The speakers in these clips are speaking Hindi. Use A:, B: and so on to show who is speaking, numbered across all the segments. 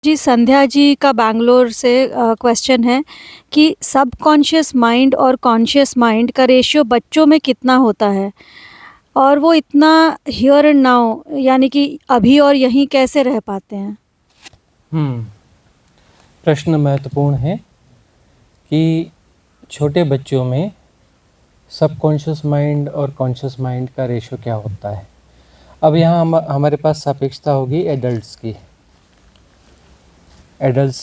A: जी, संध्या जी का बैंगलोर से क्वेश्चन है कि सबकॉन्शियस माइंड और कॉन्शियस माइंड का रेशियो बच्चों में कितना होता है? और वो इतना हियर एंड नाउ यानी कि अभी और यहीं कैसे रह पाते हैं?
B: हम्म प्रश्न महत्वपूर्ण है कि छोटे बच्चों में सबकॉन्शियस माइंड और कॉन्शियस माइंड का रेशो क्या होता है। अब यहाँ हमारे पास सापेक्षता होगी एडल्ट्स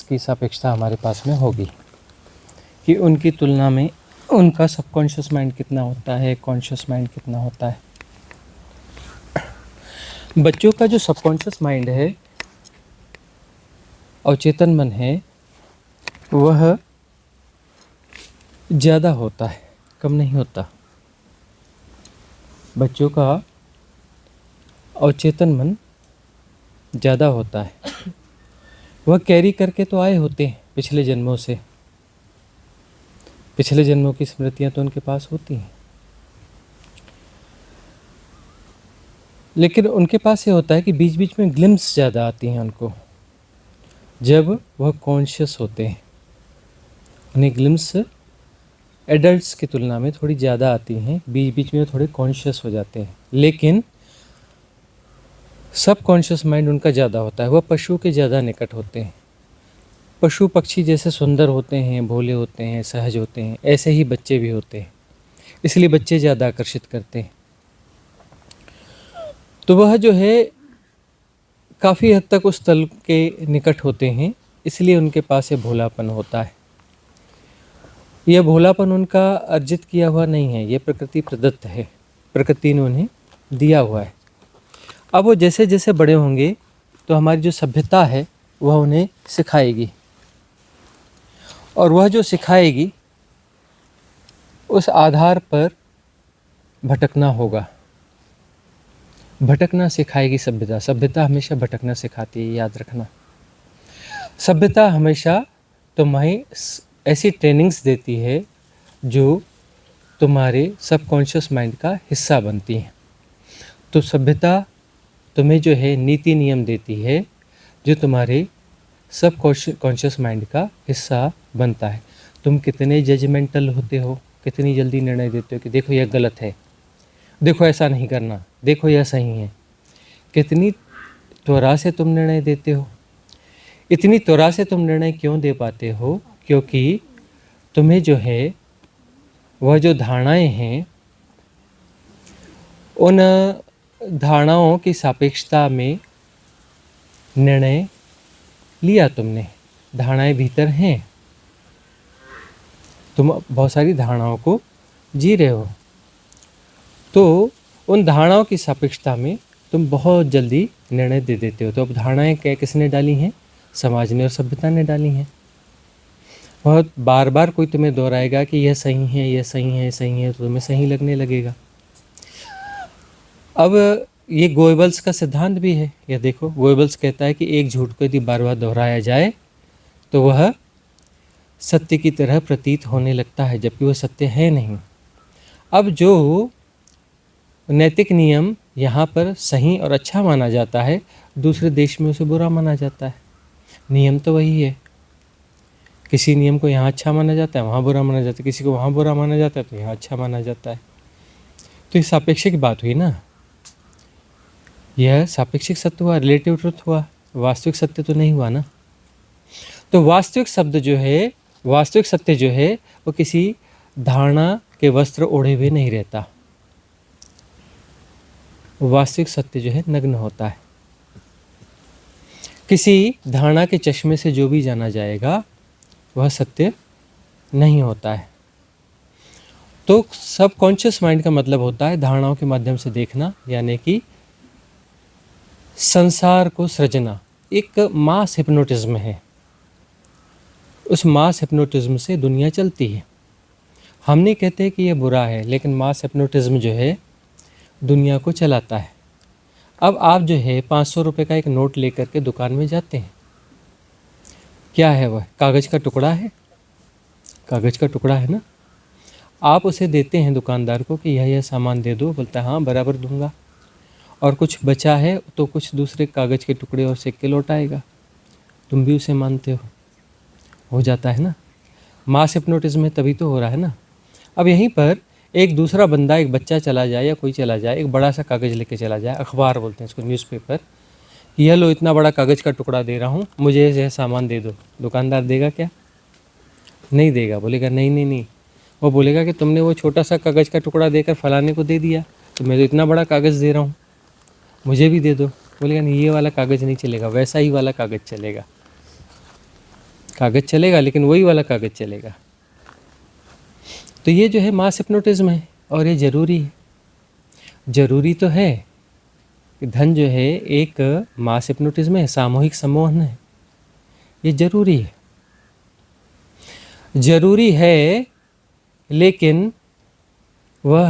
B: की सापेक्षता हमारे पास में होगी कि उनकी तुलना में उनका सबकॉन्शियस माइंड कितना होता है, कॉन्शियस माइंड कितना होता है। बच्चों का जो सबकॉन्शियस माइंड है, अवचेतन मन है, वह ज़्यादा होता है, कम नहीं होता। बच्चों का अवचेतन मन ज़्यादा होता है। वह कैरी करके तो आए होते हैं पिछले जन्मों से, पिछले जन्मों की स्मृतियां तो उनके पास होती हैं, लेकिन उनके पास ये होता है कि बीच बीच में ग्लिम्स ज़्यादा आती हैं उनको। जब वह कॉन्शियस होते हैं उन्हें ग्लिम्स एडल्ट्स की तुलना में थोड़ी ज़्यादा आती हैं, बीच बीच में थोड़े कॉन्शियस हो जाते हैं। लेकिन सब कॉन्शियस माइंड उनका ज़्यादा होता है, वह पशुओं के ज़्यादा निकट होते हैं। पशु पक्षी जैसे सुंदर होते हैं, भोले होते हैं, सहज होते हैं, ऐसे ही बच्चे भी होते हैं। इसलिए बच्चे ज़्यादा आकर्षित करते हैं। तो वह जो है काफ़ी हद तक उस तल के निकट होते हैं, इसलिए उनके पास ये भोलापन होता है। यह भोलापन उनका अर्जित किया हुआ नहीं है, ये प्रकृति प्रदत्त है, प्रकृति ने उन्हें दिया हुआ है। अब वो जैसे जैसे बड़े होंगे तो हमारी जो सभ्यता है वह उन्हें सिखाएगी, और वह जो सिखाएगी उस आधार पर भटकना होगा। भटकना सिखाएगी सभ्यता। सभ्यता हमेशा भटकना सिखाती है, याद रखना। सभ्यता हमेशा तुम्हें ऐसी ट्रेनिंग्स देती है जो तुम्हारे सबकॉन्शियस माइंड का हिस्सा बनती हैं। तो सभ्यता तुम्हें जो है नीति नियम देती है जो तुम्हारे सब कॉन्शियस माइंड का हिस्सा बनता है। तुम कितने जजमेंटल होते हो, कितनी जल्दी निर्णय देते हो कि देखो यह गलत है, देखो ऐसा नहीं करना, देखो यह सही है। कितनी त्वरा से तुम निर्णय देते हो। इतनी त्वरा से तुम निर्णय क्यों दे पाते हो? क्योंकि तुम्हें जो है वह जो धारणाएं हैं, उन धारणाओं की सापेक्षता में निर्णय लिया तुमने। धारणाएं भीतर हैं, तुम बहुत सारी धारणाओं को जी रहे हो, तो उन धारणाओं की सापेक्षता में तुम बहुत जल्दी निर्णय दे देते हो। तो अब धारणाएं किसने डाली हैं? समाज ने और सभ्यता ने डाली हैं। बहुत बार बार कोई तुम्हें दोहराएगा कि यह सही है, यह सही है, सही है, तो तुम्हें सही लगने लगेगा। अब ये गोएबल्स का सिद्धांत भी है। यह देखो, गोएबल्स कहता है कि एक झूठ को यदि बार बार दोहराया जाए तो वह सत्य की तरह प्रतीत होने लगता है, जबकि वह सत्य है नहीं। अब जो नैतिक नियम यहाँ पर सही और अच्छा माना जाता है, दूसरे देश में उसे बुरा माना जाता है। नियम तो वही है। किसी नियम को यहाँ अच्छा माना जाता है, वहाँ बुरा माना जाता है, किसी को वहाँ बुरा माना जाता है तो यहाँ अच्छा माना जाता है। तो ये सापेक्षिक बात हुई ना, यह सापेक्षिक सत्य हुआ, रिलेटिव ट्रुथ हुआ, वास्तविक सत्य तो नहीं हुआ ना। तो वास्तविक सत्य जो है वो किसी धारणा के वस्त्र ओढ़े हुए नहीं रहता। वास्तविक सत्य जो है नग्न होता है। किसी धारणा के चश्मे से जो भी जाना जाएगा वह सत्य नहीं होता है। तो सबकॉन्शियस माइंड का मतलब होता है धारणाओं के माध्यम से देखना, यानी कि संसार को सृजना। एक मास हिप्नोटिज्म है, उस मास हिप्नोटिज्म से दुनिया चलती है। हम नहीं कहते कि यह बुरा है, लेकिन मास हिप्नोटिज्म जो है दुनिया को चलाता है। अब आप जो है 500 रुपये का एक नोट लेकर के दुकान में जाते हैं, क्या है वह? कागज़ का टुकड़ा है, कागज़ का टुकड़ा है ना। आप उसे देते हैं दुकानदार को कि यह सामान दे दो, बोलता है हाँ बराबर दूंगा, और कुछ बचा है तो कुछ दूसरे कागज़ के टुकड़े और सिक्के लौटाएगा। तुम भी उसे मानते हो जाता है ना। मास हिप्नोटिज्म में तभी तो हो रहा है ना। अब यहीं पर एक दूसरा बंदा, एक बच्चा चला जाए या कोई चला जाए, एक बड़ा सा कागज़ लेके चला जाए, अखबार बोलते हैं इसको, न्यूज़पेपर, यह लो इतना बड़ा कागज़ का टुकड़ा दे रहा हूँ, मुझे यह सामान दे दो। दुकानदार देगा क्या? नहीं देगा, बोलेगा नहीं नहीं नहीं। वो बोलेगा कि तुमने वो छोटा सा कागज़ का टुकड़ा देकर फलाने को दे दिया, तो मैं तो इतना बड़ा कागज़ दे रहा हूँ, मुझे भी दे दो। बोलेगा नहीं, ये वाला कागज़ नहीं चलेगा, वैसा ही वाला कागज़ चलेगा। कागज़ चलेगा लेकिन वही वाला कागज़ चलेगा। तो ये जो है मास हिप्नोटिज्म है, और ये ज़रूरी है। ज़रूरी तो है कि धन जो है एक मास हिप्नोटिज्म है, सामूहिक सम्मोहन है, ये ज़रूरी है। ज़रूरी है, लेकिन वह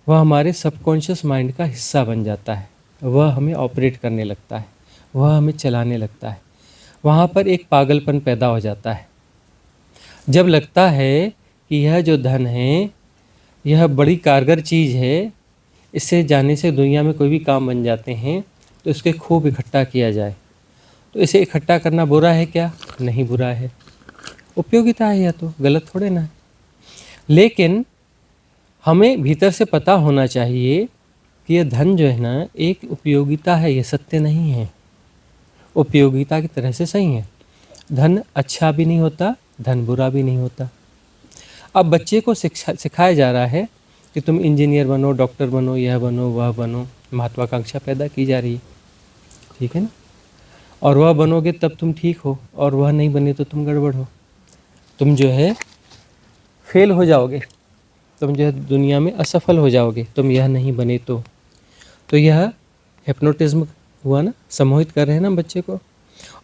B: हमारे सबकॉन्शियस माइंड का हिस्सा बन जाता है, वह हमें ऑपरेट करने लगता है, वह हमें चलाने लगता है। वहाँ पर एक पागलपन पैदा हो जाता है। जब लगता है कि यह जो धन है यह बड़ी कारगर चीज़ है, इससे जाने से दुनिया में कोई भी काम बन जाते हैं, तो इसके खूब इकट्ठा किया जाए। तो इसे इकट्ठा करना बुरा है क्या? नहीं बुरा है, उपयोगिता है, यह तो गलत थोड़े ना है। लेकिन हमें भीतर से पता होना चाहिए कि यह धन जो है ना एक उपयोगिता है, यह सत्य नहीं है। उपयोगिता की तरह से सही है। धन अच्छा भी नहीं होता, धन बुरा भी नहीं होता। अब बच्चे को सिखाया जा रहा है कि तुम इंजीनियर बनो, डॉक्टर बनो, यह बनो, वह बनो, महत्वाकांक्षा पैदा की जा रही है, ठीक है ना। और वह बनोगे तब तुम ठीक हो, और वह नहीं बने तो तुम गड़बड़ हो, तुम जो है फेल हो जाओगे, तुम जो है दुनिया में असफल हो जाओगे, तुम यह नहीं बने तो यह हिप्नोटिज्म हुआ ना, सम्मोहित कर रहे हैं ना बच्चे को।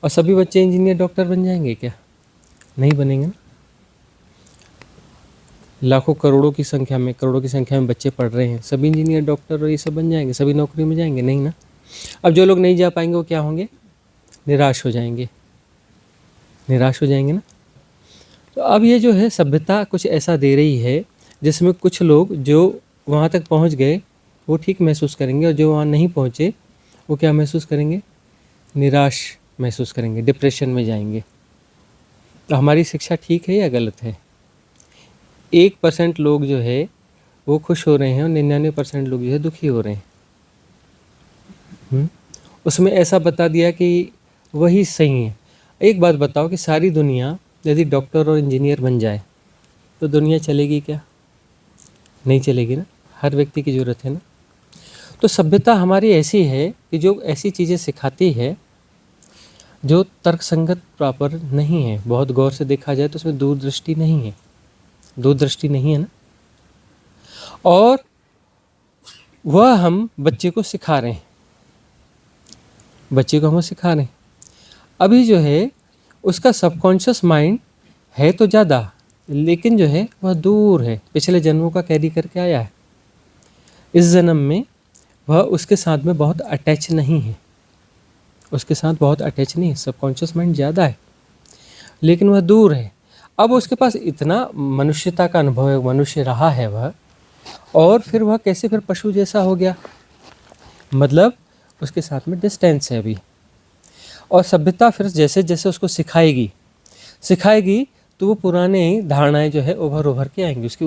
B: और सभी बच्चे इंजीनियर डॉक्टर बन जाएंगे क्या? नहीं बनेंगे ना। लाखों करोड़ों की संख्या में बच्चे पढ़ रहे हैं, सभी इंजीनियर डॉक्टर और ये सब बन जाएंगे, सभी नौकरी में जाएंगे? नहीं ना। अब जो लोग नहीं जा पाएंगे वो क्या होंगे? निराश हो जाएंगे, निराश हो जाएंगे ना। तो अब ये जो है सभ्यता कुछ ऐसा दे रही है जिसमें कुछ लोग जो वहाँ तक पहुँच गए वो ठीक महसूस करेंगे, और जो वहाँ नहीं पहुँचे वो क्या महसूस करेंगे? निराश महसूस करेंगे, डिप्रेशन में जाएंगे। तो हमारी शिक्षा ठीक है या गलत है? 1% लोग जो है वो खुश हो रहे हैं और 99% लोग जो है दुखी हो रहे हैं। उसमें ऐसा बता दिया कि वही सही है। एक बात बताओ कि सारी दुनिया यदि डॉक्टर और इंजीनियर बन जाए तो दुनिया चलेगी क्या? नहीं चलेगी ना। हर व्यक्ति की ज़रूरत है ना। तो सभ्यता हमारी ऐसी है कि जो ऐसी चीज़ें सिखाती है जो तर्कसंगत प्रॉपर नहीं है। बहुत गौर से देखा जाए तो उसमें दूरदृष्टि नहीं है, दूरदृष्टि नहीं है ना। और वह हम बच्चे को सिखा रहे हैं, बच्चे को हम सिखा रहे हैं। अभी जो है उसका सबकॉन्शियस माइंड है तो ज़्यादा, लेकिन जो है वह दूर है, पिछले जन्मों का कैरी करके आया है। इस जन्म में वह उसके साथ में बहुत अटैच नहीं है, उसके साथ बहुत अटैच नहीं है। सबकॉन्शियस माइंड ज़्यादा है लेकिन वह दूर है। अब उसके पास इतना मनुष्यता का अनुभव है, मनुष्य रहा है वह, और फिर वह कैसे फिर पशु जैसा हो गया? मतलब उसके साथ में डिस्टेंस है अभी। और सभ्यता फिर जैसे जैसे उसको सिखाएगी तो वो पुराने धारणाएं जो है उभर के आएंगी, उसकी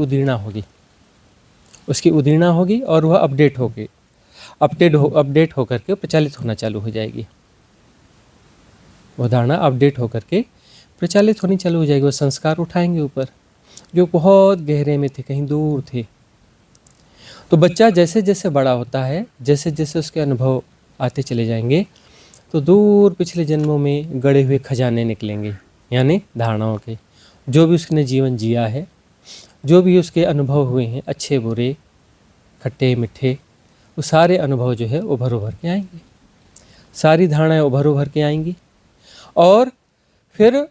B: उदीर्णा होगी और वह अपडेट होकर के प्रचालित होना चालू हो जाएगी। वह धारणा अपडेट होकर के प्रचालित होनी चालू हो जाएगी। वो संस्कार उठाएंगे ऊपर जो बहुत गहरे में थे, कहीं दूर थे। तो बच्चा जैसे जैसे बड़ा होता है, जैसे जैसे उसके अनुभव आते चले जाएंगे, तो दूर पिछले जन्मों में गड़े हुए खजाने निकलेंगे, यानी धारणाओं के। जो भी उसने जीवन जिया है, जो भी उसके अनुभव हुए हैं, अच्छे बुरे, खट्टे मीठे, वो सारे अनुभव जो है उभर के आएंगे, सारी धारणाएं उभर के आएंगी। और फिर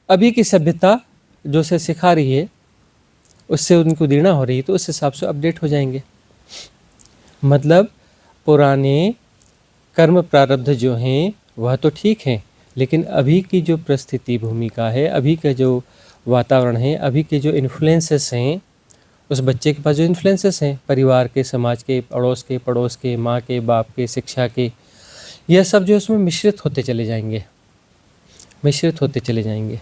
B: अभी की सभ्यता जो से सिखा रही है उससे उनको उदीर्णा हो रही है, तो उस हिसाब से अपडेट हो जाएंगे। मतलब पुराने कर्म प्रारब्ध जो हैं वह तो ठीक हैं, लेकिन अभी की जो परिस्थिति भूमिका है, अभी का जो वातावरण है, अभी के जो इन्फ्लुएंसेस हैं, उस बच्चे के पास जो इन्फ्लुएंसेस हैं परिवार के, समाज के, पड़ोस के, माँ के, बाप के, शिक्षा के, यह सब जो उसमें मिश्रित होते चले जाएंगे। मिश्रित होते चले जाएंगे।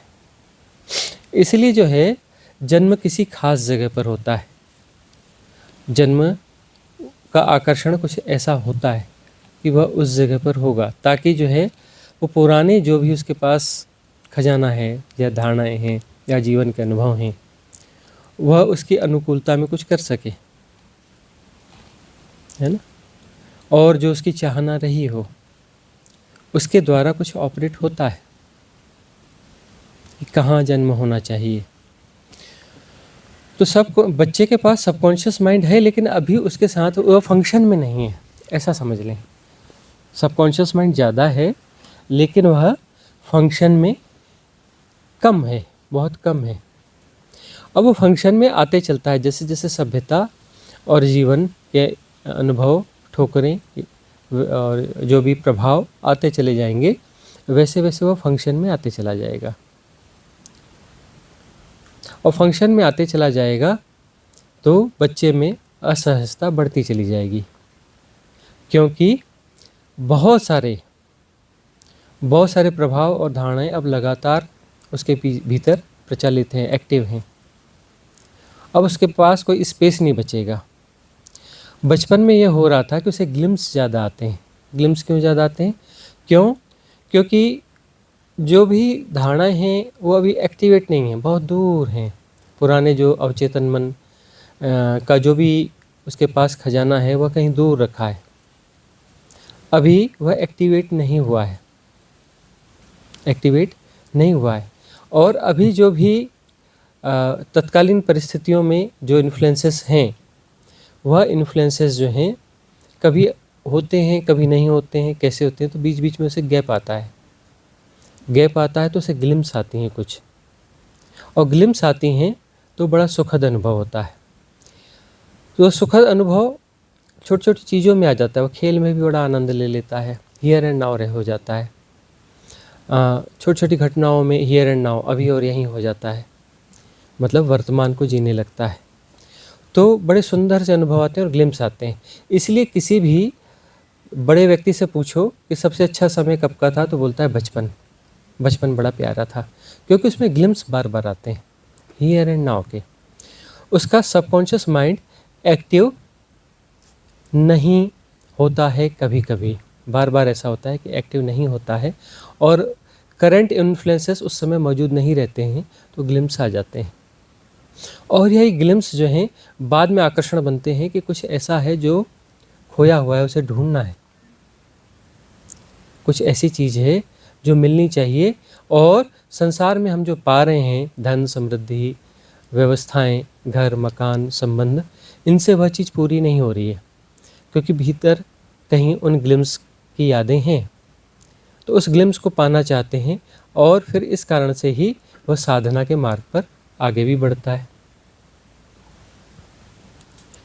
B: इसलिए जो है जन्म किसी खास जगह पर होता है, जन्म का आकर्षण कुछ ऐसा होता है कि वह उस जगह पर होगा, ताकि जो है वो पुराने जो भी उसके पास खजाना है या धारणाएं हैं या जीवन के अनुभव हैं, वह उसकी अनुकूलता में कुछ कर सके, है ना। और जो उसकी चाहना रही हो उसके द्वारा कुछ ऑपरेट होता है कि कहाँ जन्म होना चाहिए। तो सब बच्चे के पास सबकॉन्शियस माइंड है, लेकिन अभी उसके साथ वह फंक्शन में नहीं है, ऐसा समझ लें। सबकॉन्शियस माइंड ज़्यादा है लेकिन वह फंक्शन में कम है, बहुत कम है। अब वो फंक्शन में आते चलता है, जैसे जैसे सभ्यता और जीवन के अनुभव, ठोकरें और जो भी प्रभाव आते चले जाएंगे, वैसे वैसे वो फंक्शन में आते चला जाएगा। और फंक्शन में आते चला जाएगा तो बच्चे में असहजता बढ़ती चली जाएगी, क्योंकि बहुत सारे प्रभाव और धारणाएं अब लगातार उसके भीतर प्रचलित हैं, एक्टिव हैं। अब उसके पास कोई स्पेस नहीं बचेगा। बचपन में यह हो रहा था कि उसे ग्लिम्स ज़्यादा आते हैं। ग्लिम्स क्यों ज़्यादा आते हैं? क्योंकि जो भी धारणाएं हैं वो अभी एक्टिवेट नहीं हैं, बहुत दूर हैं। पुराने जो अवचेतन मन का जो भी उसके पास खजाना है वह कहीं दूर रखा है, अभी वह एक्टिवेट नहीं हुआ है, और अभी जो भी तत्कालीन परिस्थितियों में जो इन्फ्लुएंसेस हैं, वह इन्फ्लुएंसेस जो हैं कभी होते हैं कभी नहीं होते हैं। कैसे होते हैं? तो बीच बीच में उसे गैप आता है तो उसे ग्लिम्स आती हैं कुछ, और ग्लिम्स आती हैं तो बड़ा सुखद अनुभव होता है। तो सुखद अनुभव छोटी छोटी चीज़ों में आ जाता है। वो खेल में भी बड़ा आनंद ले लेता है, हियर एंड नाउ हो जाता है। छोटी छोटी घटनाओं में हियर एंड नाउ, अभी और यहीं हो जाता है, मतलब वर्तमान को जीने लगता है। तो बड़े सुंदर से अनुभव आते हैं और ग्लिम्स आते हैं। इसलिए किसी भी बड़े व्यक्ति से पूछो कि सबसे अच्छा समय कब का था, तो बोलता है बचपन बड़ा प्यारा था, क्योंकि उसमें ग्लिम्स बार बार आते हैं हियर एंड नाउ के। उसका सबकॉन्शियस माइंड एक्टिव नहीं होता है, कभी कभी बार बार ऐसा होता है कि एक्टिव नहीं होता है, और करंट इन्फ्लुएंसेस उस समय मौजूद नहीं रहते हैं, तो ग्लिम्स आ जाते हैं। और यही ग्लिम्स जो हैं बाद में आकर्षण बनते हैं कि कुछ ऐसा है जो खोया हुआ है, उसे ढूंढना है। कुछ ऐसी चीज़ है जो मिलनी चाहिए, और संसार में हम जो पा रहे हैं, धन, समृद्धि, व्यवस्थाएं, घर, मकान, संबंध, इनसे वह चीज़ पूरी नहीं हो रही है, क्योंकि भीतर कहीं उन ग्लिम्स की यादें हैं। तो उस ग्लिम्स को पाना चाहते हैं, और फिर इस कारण से ही वह साधना के मार्ग पर आगे भी बढ़ता है,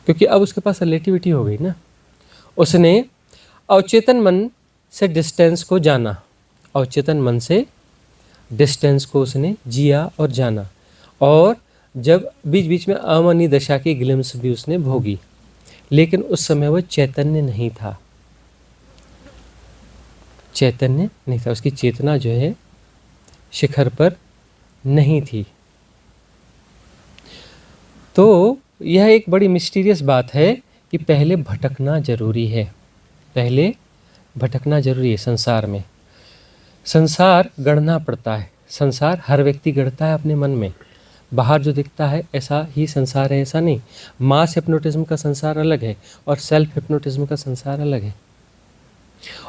B: क्योंकि अब उसके पास रिलेटिविटी हो गई ना। उसने अवचेतन मन से डिस्टेंस को जाना, अवचेतन मन से डिस्टेंस को उसने जिया और जाना, और जब बीच बीच में अमनी दशा की ग्लिम्स भी उसने भोगी, लेकिन उस समय वह चैतन्य नहीं था, उसकी चेतना जो है शिखर पर नहीं थी। तो यह एक बड़ी मिस्टीरियस बात है कि पहले भटकना जरूरी है, संसार में। संसार गढ़ना पड़ता है, संसार हर व्यक्ति गढ़ता है अपने मन में। बाहर जो दिखता है ऐसा ही संसार है, ऐसा नहीं। मास हिप्नोटिज्म का संसार अलग है और सेल्फ हिप्नोटिज्म का संसार अलग है।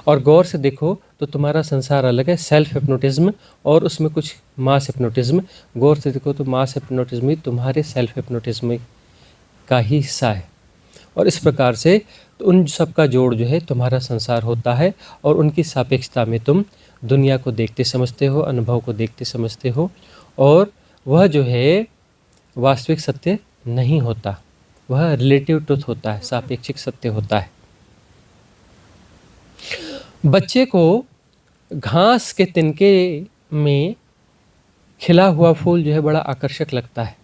B: और गौर से देखो तो तुम्हारा संसार अलग है, सेल्फ हिप्नोटिज्म, और उसमें कुछ मास हिप्नोटिज्म। गौर से देखो तो मास हिप्नोटिज्म ही तुम्हारे सेल्फ हिप्नोटिज्म का ही हिस्सा है। और इस प्रकार से तो उन सब का जोड़ जो है तुम्हारा संसार होता है, और उनकी सापेक्षता में तुम दुनिया को देखते समझते हो, अनुभव को देखते समझते हो, और वह जो है वास्तविक सत्य नहीं होता, वह रिलेटिव ट्रुथ होता है, सापेक्षिक सत्य होता है। बच्चे को घास के तिनके में खिला हुआ फूल जो है बड़ा आकर्षक लगता है।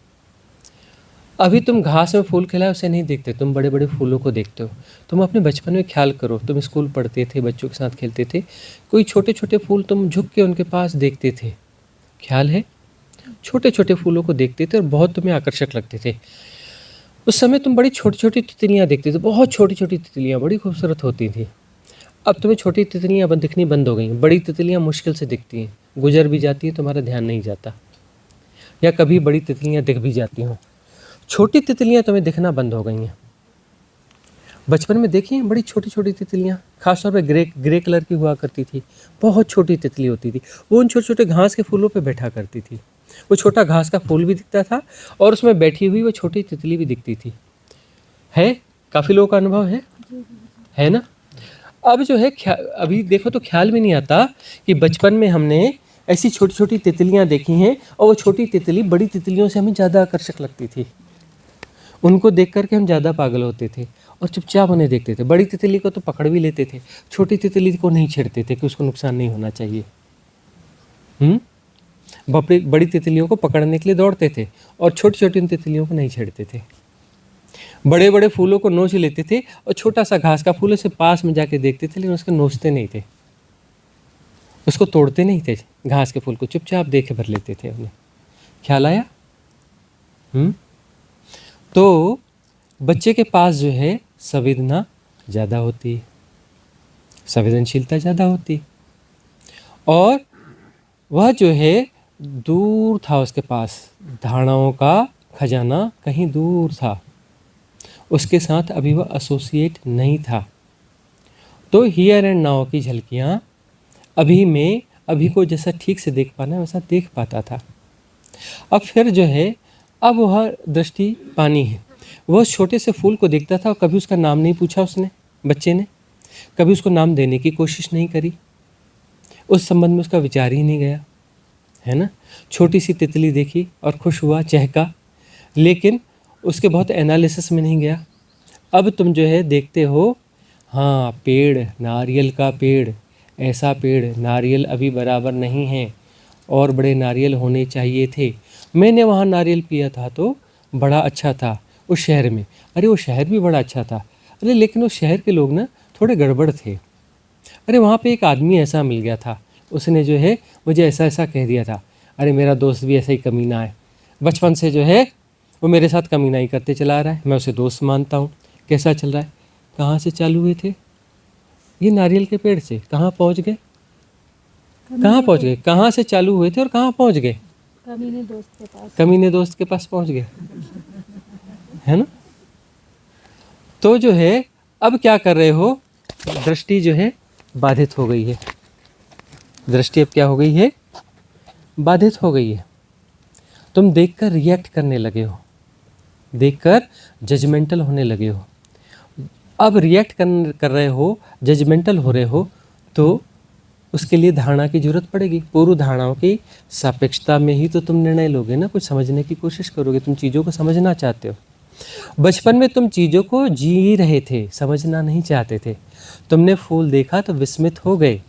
B: अभी तुम घास में फूल खिलाए उसे नहीं देखते, तुम बड़े बड़े फूलों को देखते हो। तुम अपने बचपन में ख्याल करो, तुम स्कूल पढ़ते थे, बच्चों के साथ खेलते थे, कोई छोटे छोटे फूल तुम झुक के उनके पास देखते थे, ख्याल है? छोटे छोटे फूलों को देखते थे और बहुत तुम्हें आकर्षक लगते थे। उस समय तुम बड़ी छोटी छोटी तितलियाँ देखते थे, बहुत छोटी छोटी तितलियाँ बड़ी खूबसूरत होती थी। अब तुम्हें छोटी तितलियाँ दिखनी बंद हो गई हैं, बड़ी तितलियाँ मुश्किल से दिखती हैं, गुजर भी जाती हैं, तुम्हारा ध्यान नहीं जाता, या कभी बड़ी तितलियाँ दिख भी जाती हों। छोटी तितलियाँ तुम्हें दिखना बंद हो गई हैं। बचपन में देखी हैं बड़ी छोटी छोटी तितलियाँ, खासतौर पर ग्रे कलर की हुआ करती थी, बहुत छोटी तितली होती थी, वो उन छोटे छोटे घास के फूलों पे बैठा करती थी। वो छोटा घास का फूल भी दिखता था और उसमें बैठी हुई वो छोटी तितली भी दिखती थी। है, काफ़ी लोगों का अनुभव है ना? अब जो है अभी देखो तो ख्याल भी नहीं आता कि बचपन में हमने ऐसी छोटी छोटी तितलियाँ देखी हैं और वो छोटी तितली बड़ी तितलियों से हमें ज़्यादा आकर्षक लगती थी। उनको देख करके हम ज़्यादा पागल होते थे और चुपचाप उन्हें देखते थे। बड़ी तितली को तो पकड़ भी लेते थे, छोटी तितली को नहीं छेड़ते थे कि उसको नुकसान नहीं होना चाहिए। बड़ी तितलियों को पकड़ने के लिए दौड़ते थे और छोटी छोटी तितलियों को नहीं छेड़ते थे। बड़े बड़े फूलों को नोच लेते थे और छोटा सा घास का फूल उसे पास में जाके देखते थे, लेकिन उसको नोचते नहीं थे, उसको तोड़ते नहीं थे, घास के फूल को चुपचाप देखे भर लेते थे उन्हें। ख्याल आया? तो बच्चे के पास जो है संवेदना ज़्यादा होती है, संवेदनशीलता ज़्यादा होती, और वह जो है दूर था, उसके पास धारणाओं का खजाना कहीं दूर था, उसके साथ अभी वह एसोसिएट नहीं था। तो हियर एंड नाउ की झलकियाँ अभी को जैसा ठीक से देख पाना वैसा देख पाता था। अब फिर जो है, अब वह दृष्टि पानी है। वह छोटे से फूल को देखता था और कभी उसका नाम नहीं पूछा उसने, बच्चे ने कभी उसको नाम देने की कोशिश नहीं करी, उस संबंध में उसका विचार ही नहीं गया, है ना? छोटी सी तितली देखी और खुश हुआ, चहका, लेकिन उसके बहुत एनालिसिस में नहीं गया। अब तुम जो है देखते हो, हाँ पेड़, नारियल का पेड़, ऐसा पेड़, नारियल अभी बराबर नहीं है और बड़े नारियल होने चाहिए थे। मैंने वहाँ नारियल पिया था तो बड़ा अच्छा था उस शहर में। अरे वो शहर भी बड़ा अच्छा था, अरे लेकिन उस शहर के लोग ना थोड़े गड़बड़ थे। अरे वहाँ पे एक आदमी ऐसा मिल गया था, उसने जो है मुझे ऐसा ऐसा कह दिया था। अरे मेरा दोस्त भी ऐसा ही कमीना है, बचपन से जो है वो मेरे साथ कमीना ही करते चला रहा है, मैं उसे दोस्त मानता हूँ। कैसा चल रहा है? कहाँ से चालू हुए थे ये? नारियल के पेड़ से। कहाँ पहुँच गए? कहाँ पहुँच गए? कहाँ से चालू हुए थे और कहाँ पहुँच गए? कमीने दोस्त के पास पहुँच गए, है ना? तो जो है अब क्या कर रहे हो, दृष्टि जो है बाधित हो गई है। दृष्टि अब क्या हो गई है? बाधित हो गई है। तुम देखकर रिएक्ट करने लगे हो, देखकर जजमेंटल होने लगे हो। अब रिएक्ट कर रहे हो, जजमेंटल हो रहे हो, तो उसके लिए धारणा की जरूरत पड़ेगी। पूर्व धारणाओं की सापेक्षता में ही तो तुम निर्णय लोगे ना, कुछ समझने की कोशिश करोगे, तुम चीज़ों को समझना चाहते हो। बचपन में तुम चीज़ों को जी रहे थे, समझना नहीं चाहते थे। तुमने फूल देखा तो विस्मित हो गए,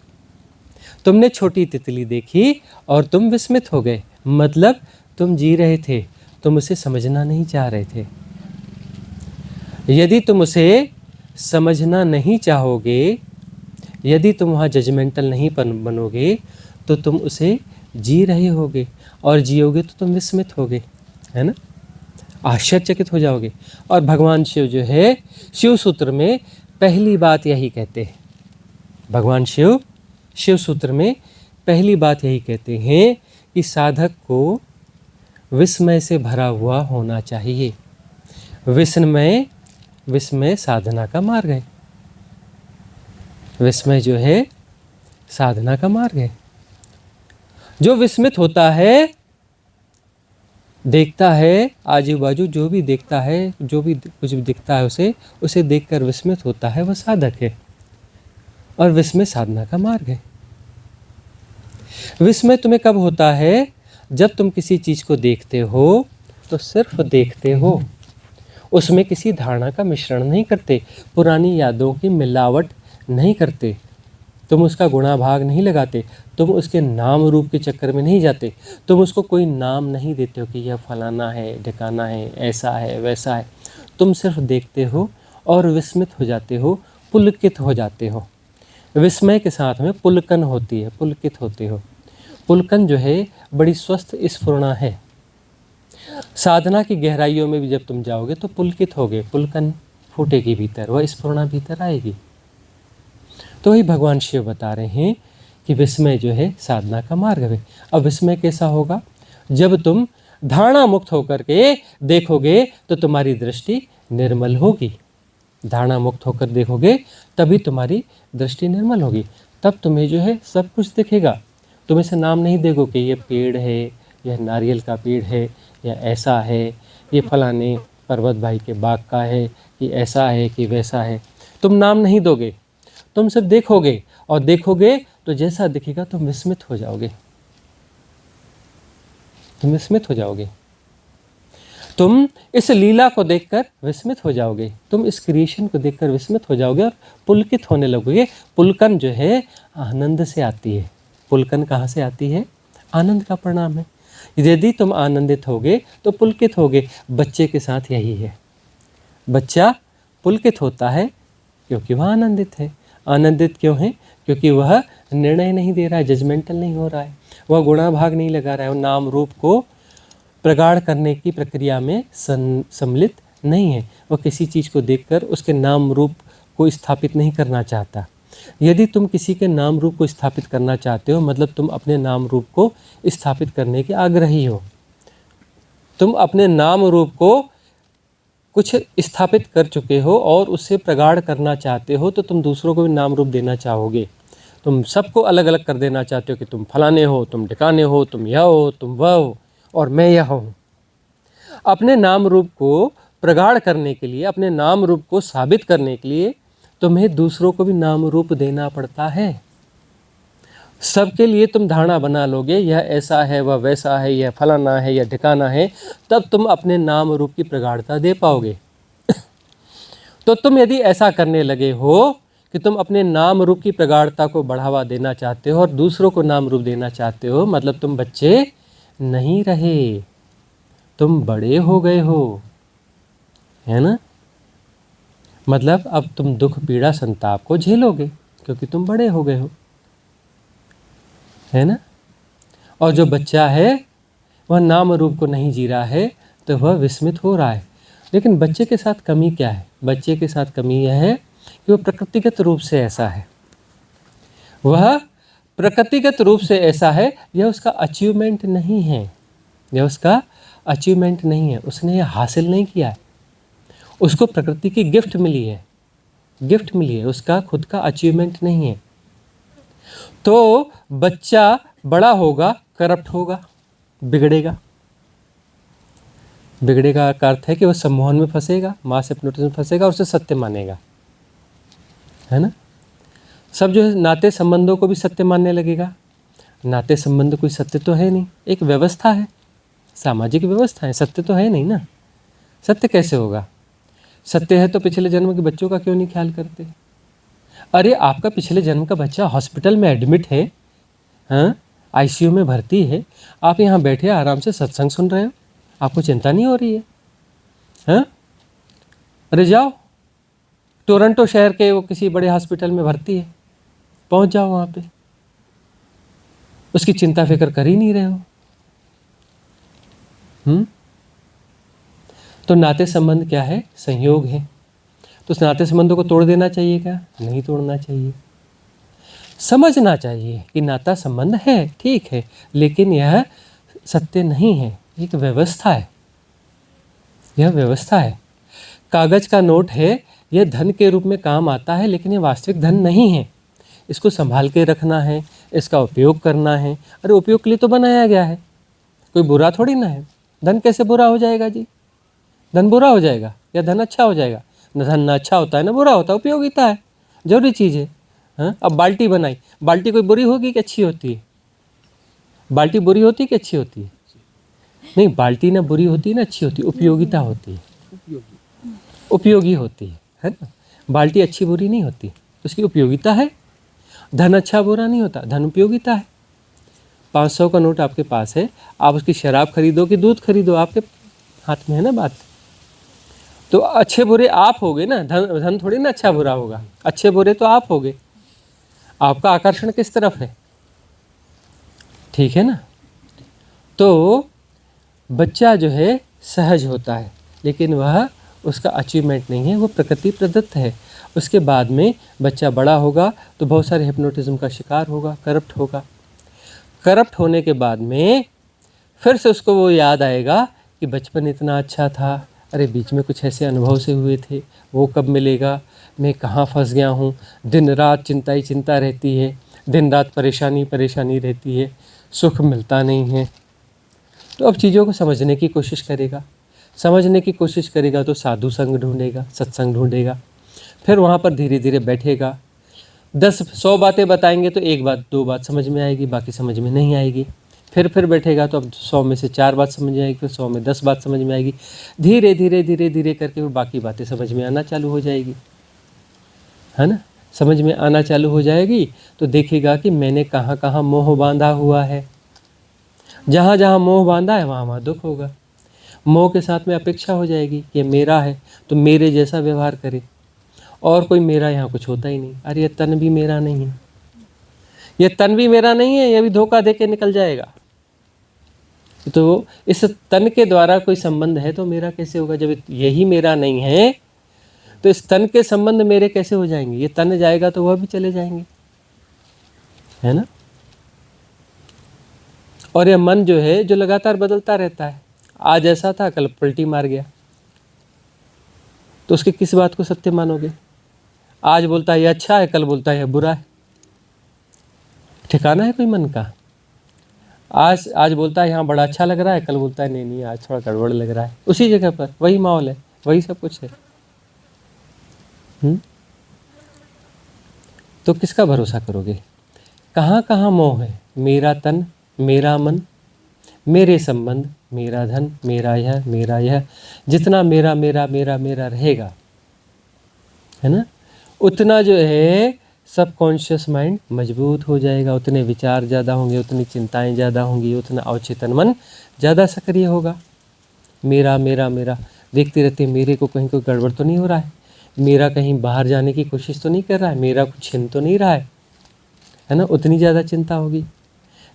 B: तुमने छोटी तितली देखी और तुम विस्मित हो गए, मतलब तुम जी रहे थे, तुम उसे समझना नहीं चाह रहे थे। यदि तुम उसे समझना नहीं चाहोगे, यदि तुम वहाँ जजमेंटल नहीं बनोगे, तो तुम उसे जी रहे होगे, और जियोगे तो तुम विस्मित होगे, है ना? आश्चर्यचकित हो जाओगे। और भगवान शिव जो है, शिव सूत्र में पहली बात यही कहते हैं, भगवान शिव सूत्र में पहली बात यही कहते हैं कि साधक को विस्मय से भरा हुआ होना चाहिए। विस्मय साधना का मार्ग है। विस्मय जो है साधना का मार्ग है। जो विस्मित होता है, देखता है आजू बाजू जो भी देखता है, जो भी कुछ भी दिखता है उसे देखकर विस्मित होता है, वह साधक है। और विस्मय साधना का मार्ग है। विस्मय तुम्हें कब होता है? जब तुम किसी चीज़ को देखते हो तो सिर्फ देखते हो, उसमें किसी धारणा का मिश्रण नहीं करते, पुरानी यादों की मिलावट नहीं करते। तुम उसका गुणा भाग नहीं लगाते, तुम उसके नाम रूप के चक्कर में नहीं जाते, तुम उसको कोई नाम नहीं देते हो कि यह फलाना है, ढिकाना है, ऐसा है, वैसा है। तुम सिर्फ देखते हो और विस्मित हो जाते हो, पुलकित हो जाते हो। विस्मय के साथ में पुलकन होती है, पुलकित होते हो। पुलकन जो है बड़ी स्वस्थ स्फुरणा है। साधना की गहराइयों में भी जब तुम जाओगे तो पुलकित होगे, पुलकन फूटेगी भीतर, वह स्फुरणा भीतर आएगी। तो वही भगवान शिव बता रहे हैं कि विस्मय जो है साधना का मार्ग है। अब विस्मय कैसा होगा? जब तुम धारणा मुक्त होकर के देखोगे तो तुम्हारी दृष्टि निर्मल होगी। धारणा मुक्त होकर देखोगे तभी तुम्हारी दृष्टि निर्मल होगी। तब तुम्हें जो है सब कुछ दिखेगा। तुम इसे नाम नहीं देखो कि ये पेड़ है, यह नारियल का पेड़ है, या ऐसा है, ये फलाने पर्वत भाई के बाग का है, कि ऐसा है कि वैसा है। तुम नाम नहीं दोगे, तुम सिर्फ देखोगे, और देखोगे तो जैसा दिखेगा तुम विस्मित हो जाओगे। तुम विस्मित हो जाओगे, तुम इस लीला को देखकर विस्मित हो जाओगे, तुम इस क्रिएशन को देखकर विस्मित हो जाओगे और पुलकित होने लगोगे। पुलकन जो है आनंद से आती है। पुलकन कहाँ से आती है? आनंद का परिणाम है। यदि तुम आनंदित होगे तो पुलकित होगे। बच्चे के साथ यही है। बच्चा पुलकित होता है क्योंकि वह आनंदित है। आनंदित क्यों है? क्योंकि वह निर्णय नहीं दे रहा है, जजमेंटल नहीं हो रहा है, वह गुणा भाग नहीं लगा रहा है, वह नाम रूप को प्रगाढ़ करने की प्रक्रिया में सम्मिलित नहीं है। वह किसी चीज़ को देखकर उसके नाम रूप को स्थापित नहीं करना चाहता। यदि तुम किसी के नाम रूप को स्थापित करना चाहते हो, मतलब तुम अपने नाम रूप को स्थापित करने के आग्रही हो। तुम अपने नाम रूप को कुछ स्थापित कर चुके हो और उससे प्रगाढ़ करना चाहते हो, तो तुम दूसरों को भी नाम रूप देना चाहोगे। तुम सबको अलग अलग कर देना चाहते हो कि तुम फलाने हो, तुम ढिकाने हो, तुम यह हो, तुम वह हो, और मैं यह हूँ। अपने नाम रूप को प्रगाढ़ करने के लिए, अपने नाम रूप को साबित करने के लिए तुम्हें दूसरों को भी नाम रूप देना पड़ता है। सबके लिए तुम धारणा बना लोगे, यह ऐसा है, वह वैसा है, यह फलाना है, यह ठिकाना है, तब तुम अपने नाम रूप की प्रगाढ़ता दे पाओगे। तो तुम यदि ऐसा करने लगे हो कि तुम अपने नाम रूप की प्रगाढ़ता को बढ़ावा देना चाहते हो और दूसरों को नाम रूप देना चाहते हो, मतलब तुम बच्चे नहीं रहे, तुम बड़े हो गए हो, है ना। मतलब अब तुम दुख पीड़ा संताप को झेलोगे क्योंकि तुम बड़े हो गए हो, है ना। और जो बच्चा है वह नाम रूप को नहीं जी रहा है तो वह विस्मित हो रहा है। लेकिन बच्चे के साथ कमी क्या है? बच्चे के साथ कमी यह है कि वह प्रकृतिगत रूप से ऐसा है। वह प्रकृतिगत रूप से ऐसा है, यह उसका अचीवमेंट नहीं है, यह उसका अचीवमेंट नहीं है, उसने यह हासिल नहीं किया है। उसको प्रकृति की गिफ्ट मिली है, गिफ्ट मिली है, उसका खुद का अचीवमेंट नहीं है। तो बच्चा बड़ा होगा, करप्ट होगा, बिगड़ेगा। बिगड़ेगा का अर्थ है कि वह सम्मोहन में फंसेगा, मास हिप्नोटिज्म में फंसेगा और उसे सत्य मानेगा, है ना। सब जो है नाते संबंधों को भी सत्य मानने लगेगा। नाते संबंध कोई सत्य तो है नहीं, एक व्यवस्था है, सामाजिक व्यवस्था है, सत्य तो है नहीं ना। सत्य कैसे होगा? सत्य है तो पिछले जन्म के बच्चों का क्यों नहीं ख्याल करते? अरे आपका पिछले जन्म का बच्चा हॉस्पिटल में एडमिट है, हाँ, आईसीयू में भर्ती है, आप यहाँ बैठे आराम से सत्संग सुन रहे हो, आपको चिंता नहीं हो रही है? हाँ, अरे जाओ, टोरंटो शहर के वो किसी बड़े हॉस्पिटल में भर्ती है, पहुँच जाओ वहाँ पे, उसकी चिंता फिक्र कर ही नहीं रहे हो। तो नाते संबंध क्या है? संयोग है। तो उस नाते संबंधों को तोड़ देना चाहिए क्या? नहीं तोड़ना चाहिए। समझना चाहिए कि नाता संबंध है, ठीक है, लेकिन यह सत्य नहीं है, एक व्यवस्था है, यह व्यवस्था है। कागज का नोट है, यह धन के रूप में काम आता है, लेकिन यह वास्तविक धन नहीं है। इसको संभाल के रखना है, इसका उपयोग करना है। अरे उपयोग के लिए तो बनाया गया है, कोई बुरा थोड़ी ना है। धन कैसे बुरा हो जाएगा जी? धन बुरा हो जाएगा या धन अच्छा हो जाएगा? न धन ना अच्छा होता है ना बुरा होता है, उपयोगिता है, जरूरी चीज़ है। हाँ, अब बाल्टी बनाई, बाल्टी कोई बुरी होगी कि अच्छी होती है? बाल्टी बुरी होती है कि अच्छी होती है? नहीं, बाल्टी ना बुरी होती है ना अच्छी होती है, उपयोगिता होती है, उपयोगी होती है ना। बाल्टी अच्छी बुरी नहीं होती, उसकी उपयोगिता है। धन अच्छा बुरा नहीं होता, धन उपयोगिता है। 500 का नोट आपके पास है, आप उसकी शराब खरीदो कि दूध खरीदो, आपके हाथ में है ना बात। तो अच्छे बुरे आप होगे ना, धन थोड़ी ना अच्छा बुरा होगा, अच्छे बुरे तो आप होगे। आपका आकर्षण किस तरफ है, ठीक है ना। तो बच्चा जो है सहज होता है, लेकिन वह उसका अचीवमेंट नहीं है, वो प्रकृति प्रदत्त है। उसके बाद में बच्चा बड़ा होगा तो बहुत सारे हिप्नोटिज्म का शिकार होगा, करप्ट होगा। करप्ट होने के बाद में फिर से उसको वो याद आएगा कि बचपन इतना अच्छा था, अरे बीच में कुछ ऐसे अनुभव से हुए थे, वो कब मिलेगा, मैं कहाँ फंस गया हूँ, दिन रात चिंता ही चिंता रहती है, दिन रात परेशानी परेशानी रहती है, सुख मिलता नहीं है। तो अब चीज़ों को समझने की कोशिश करेगा, समझने की कोशिश करेगा तो साधु संग ढूंढेगा, सत्संग ढूंढेगा, फिर वहाँ पर धीरे धीरे बैठेगा। 100 बातें बताएंगे तो एक बात 2 बात समझ में आएगी, बाकी समझ में नहीं आएगी। फिर बैठेगा तो अब 100 में से 4 बात समझ में आएगी, फिर 100 में 10 बात समझ में आएगी। धीरे धीरे धीरे धीरे करके वो बाकी बातें समझ में आना चालू हो जाएगी, है ना। समझ में आना चालू हो जाएगी तो देखेगा कि मैंने कहाँ कहाँ मोह बांधा हुआ है। जहाँ जहाँ मोह बांधा है वहाँ वहाँ दुख होगा। मोह के साथ में अपेक्षा हो जाएगी कि ये मेरा है तो मेरे जैसा व्यवहार करे, और कोई मेरा यहाँ कुछ होता ही नहीं। अरे ये तन भी मेरा नहीं है, ये तन भी मेरा नहीं है, ये भी धोखा दे के निकल जाएगा। तो इस तन के द्वारा कोई संबंध है तो मेरा कैसे होगा, जब यही मेरा नहीं है तो इस तन के संबंध मेरे कैसे हो जाएंगे। ये तन जाएगा तो वह भी चले जाएंगे, है ना। और यह मन जो है जो लगातार बदलता रहता है, आज ऐसा था कल पलटी मार गया, तो उसकी किस बात को सत्य मानोगे। आज बोलता है ये अच्छा है, कल बोलता है ये बुरा है। ठिकाना है कोई मन का। आज बोलता है यहाँ बड़ा अच्छा लग रहा है, कल बोलता है नहीं आज थोड़ा गड़बड़ लग रहा है। उसी जगह पर वही माहौल है, वही सब कुछ है। तो किसका भरोसा करोगे। कहाँ कहाँ मोह है, मेरा तन, मेरा मन, मेरे संबंध, मेरा धन, मेरा यह, जितना मेरा मेरा मेरा मेरा रहेगा, है ना, उतना जो है सबकॉन्शियस माइंड मजबूत हो जाएगा, उतने विचार ज़्यादा होंगे, उतनी चिंताएं ज़्यादा होंगी, उतना अवचेतन मन ज़्यादा सक्रिय होगा। मेरा मेरा मेरा देखते रहते, मेरे को कहीं कोई गड़बड़ तो नहीं हो रहा है, मेरा कहीं बाहर जाने की कोशिश तो नहीं कर रहा है, मेरा कुछ छिन तो नहीं रहा है ना। उतनी ज़्यादा चिंता होगी,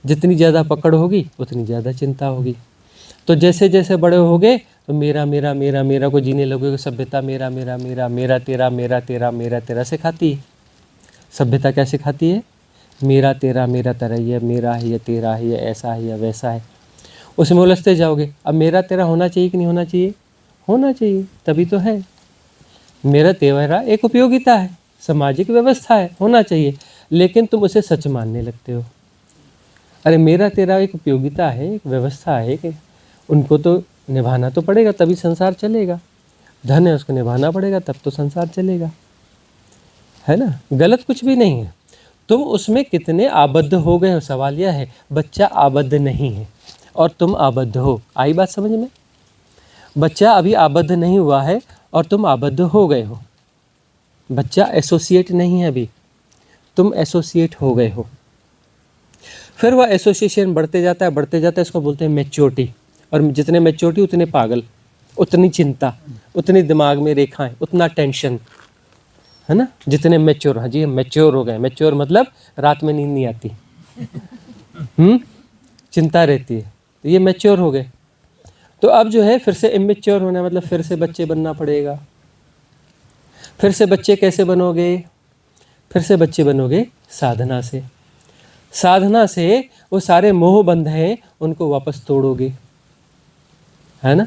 B: जितनी ज़्यादा पकड़ होगी उतनी ज़्यादा चिंता होगी। तो जैसे जैसे बड़े होगे तो मेरा मेरा मेरा मेरा को जीने लगोगे। सभ्यता मेरा मेरा मेरा मेरा तेरा मेरा तेरा मेरा तेरा सिखाती है। सभ्यता क्या सिखाती है, मेरा तेरा तेरा, ये मेरा है, ये तेरा है, ये ऐसा है, ये वैसा है। उसमें उलझते जाओगे। अब मेरा तेरा होना चाहिए कि नहीं होना चाहिए, होना चाहिए, तभी तो है। मेरा तेरा एक उपयोगिता है, सामाजिक व्यवस्था है, होना चाहिए, लेकिन तुम उसे सच मानने लगते हो। अरे मेरा तेरा एक उपयोगिता है, एक व्यवस्था है कि उनको तो निभाना तो पड़ेगा तभी संसार चलेगा। धन है उसको निभाना पड़ेगा तब तो संसार चलेगा, है ना। गलत कुछ भी नहीं है, तुम उसमें कितने आबद्ध हो गए हो। सवाल यह है, बच्चा आबद्ध नहीं है और तुम आबद्ध हो। आई बात समझ में। बच्चा अभी आबद्ध नहीं हुआ है और तुम आबद्ध हो गए हो। बच्चा एसोसिएट नहीं है अभी, तुम एसोसिएट हो गए हो। फिर वह एसोसिएशन बढ़ते जाता है, इसको बोलते हैं मैच्योरिटी। और जितने मैच्योरिटी उतने पागल, उतनी चिंता, उतनी दिमाग में रेखाएं, उतना टेंशन, है ना। जितने मैच्योर, हाँ जी मैच्योर हो गए। मैच्योर मतलब रात में नींद नहीं आती, चिंता रहती है, तो ये मैच्योर हो गए। तो अब जो है फिर से इमेच्योर होना, मतलब फिर से बच्चे बनना पड़ेगा। फिर से बच्चे कैसे बनोगे, फिर से बच्चे बनोगे साधना से। साधना से वो सारे मोह बंध हैं उनको वापस तोड़ोगे, है ना।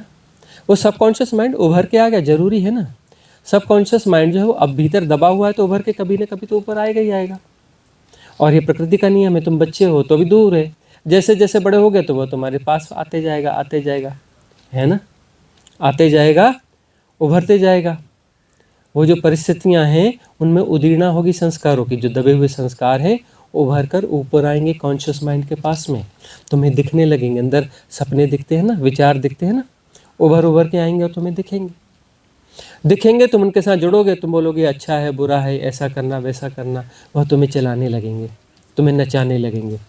B: वो सबकॉन्शियस माइंड उभर के आ गया, जरूरी है ना। सबकॉन्शियस माइंड जो है वो अब भीतर दबा हुआ है तो उभर के कभी ना कभी तो ऊपर आएगा ही आएगा। और ये प्रकृति का नियम है, तुम बच्चे हो तो भी दूर है, जैसे जैसे बड़े हो गए तो वो तुम्हारे पास आते जाएगा, है ना, आते जाएगा, उभरते जाएगा। वो जो परिस्थितियां हैं उनमें उदीर्णा होगी संस्कारों की, जो दबे हुए संस्कार हैं उभर कर ऊपर आएंगे कॉन्शियस माइंड के पास में, तुम्हें दिखने लगेंगे। अंदर सपने दिखते हैं ना, विचार दिखते हैं ना, उभर के आएंगे और तुम्हें दिखेंगे। दिखेंगे, तुम उनके साथ जुड़ोगे, तुम बोलोगे अच्छा है बुरा है, ऐसा करना वैसा करना, वह तुम्हें चलाने लगेंगे, तुम्हें नचाने लगेंगे।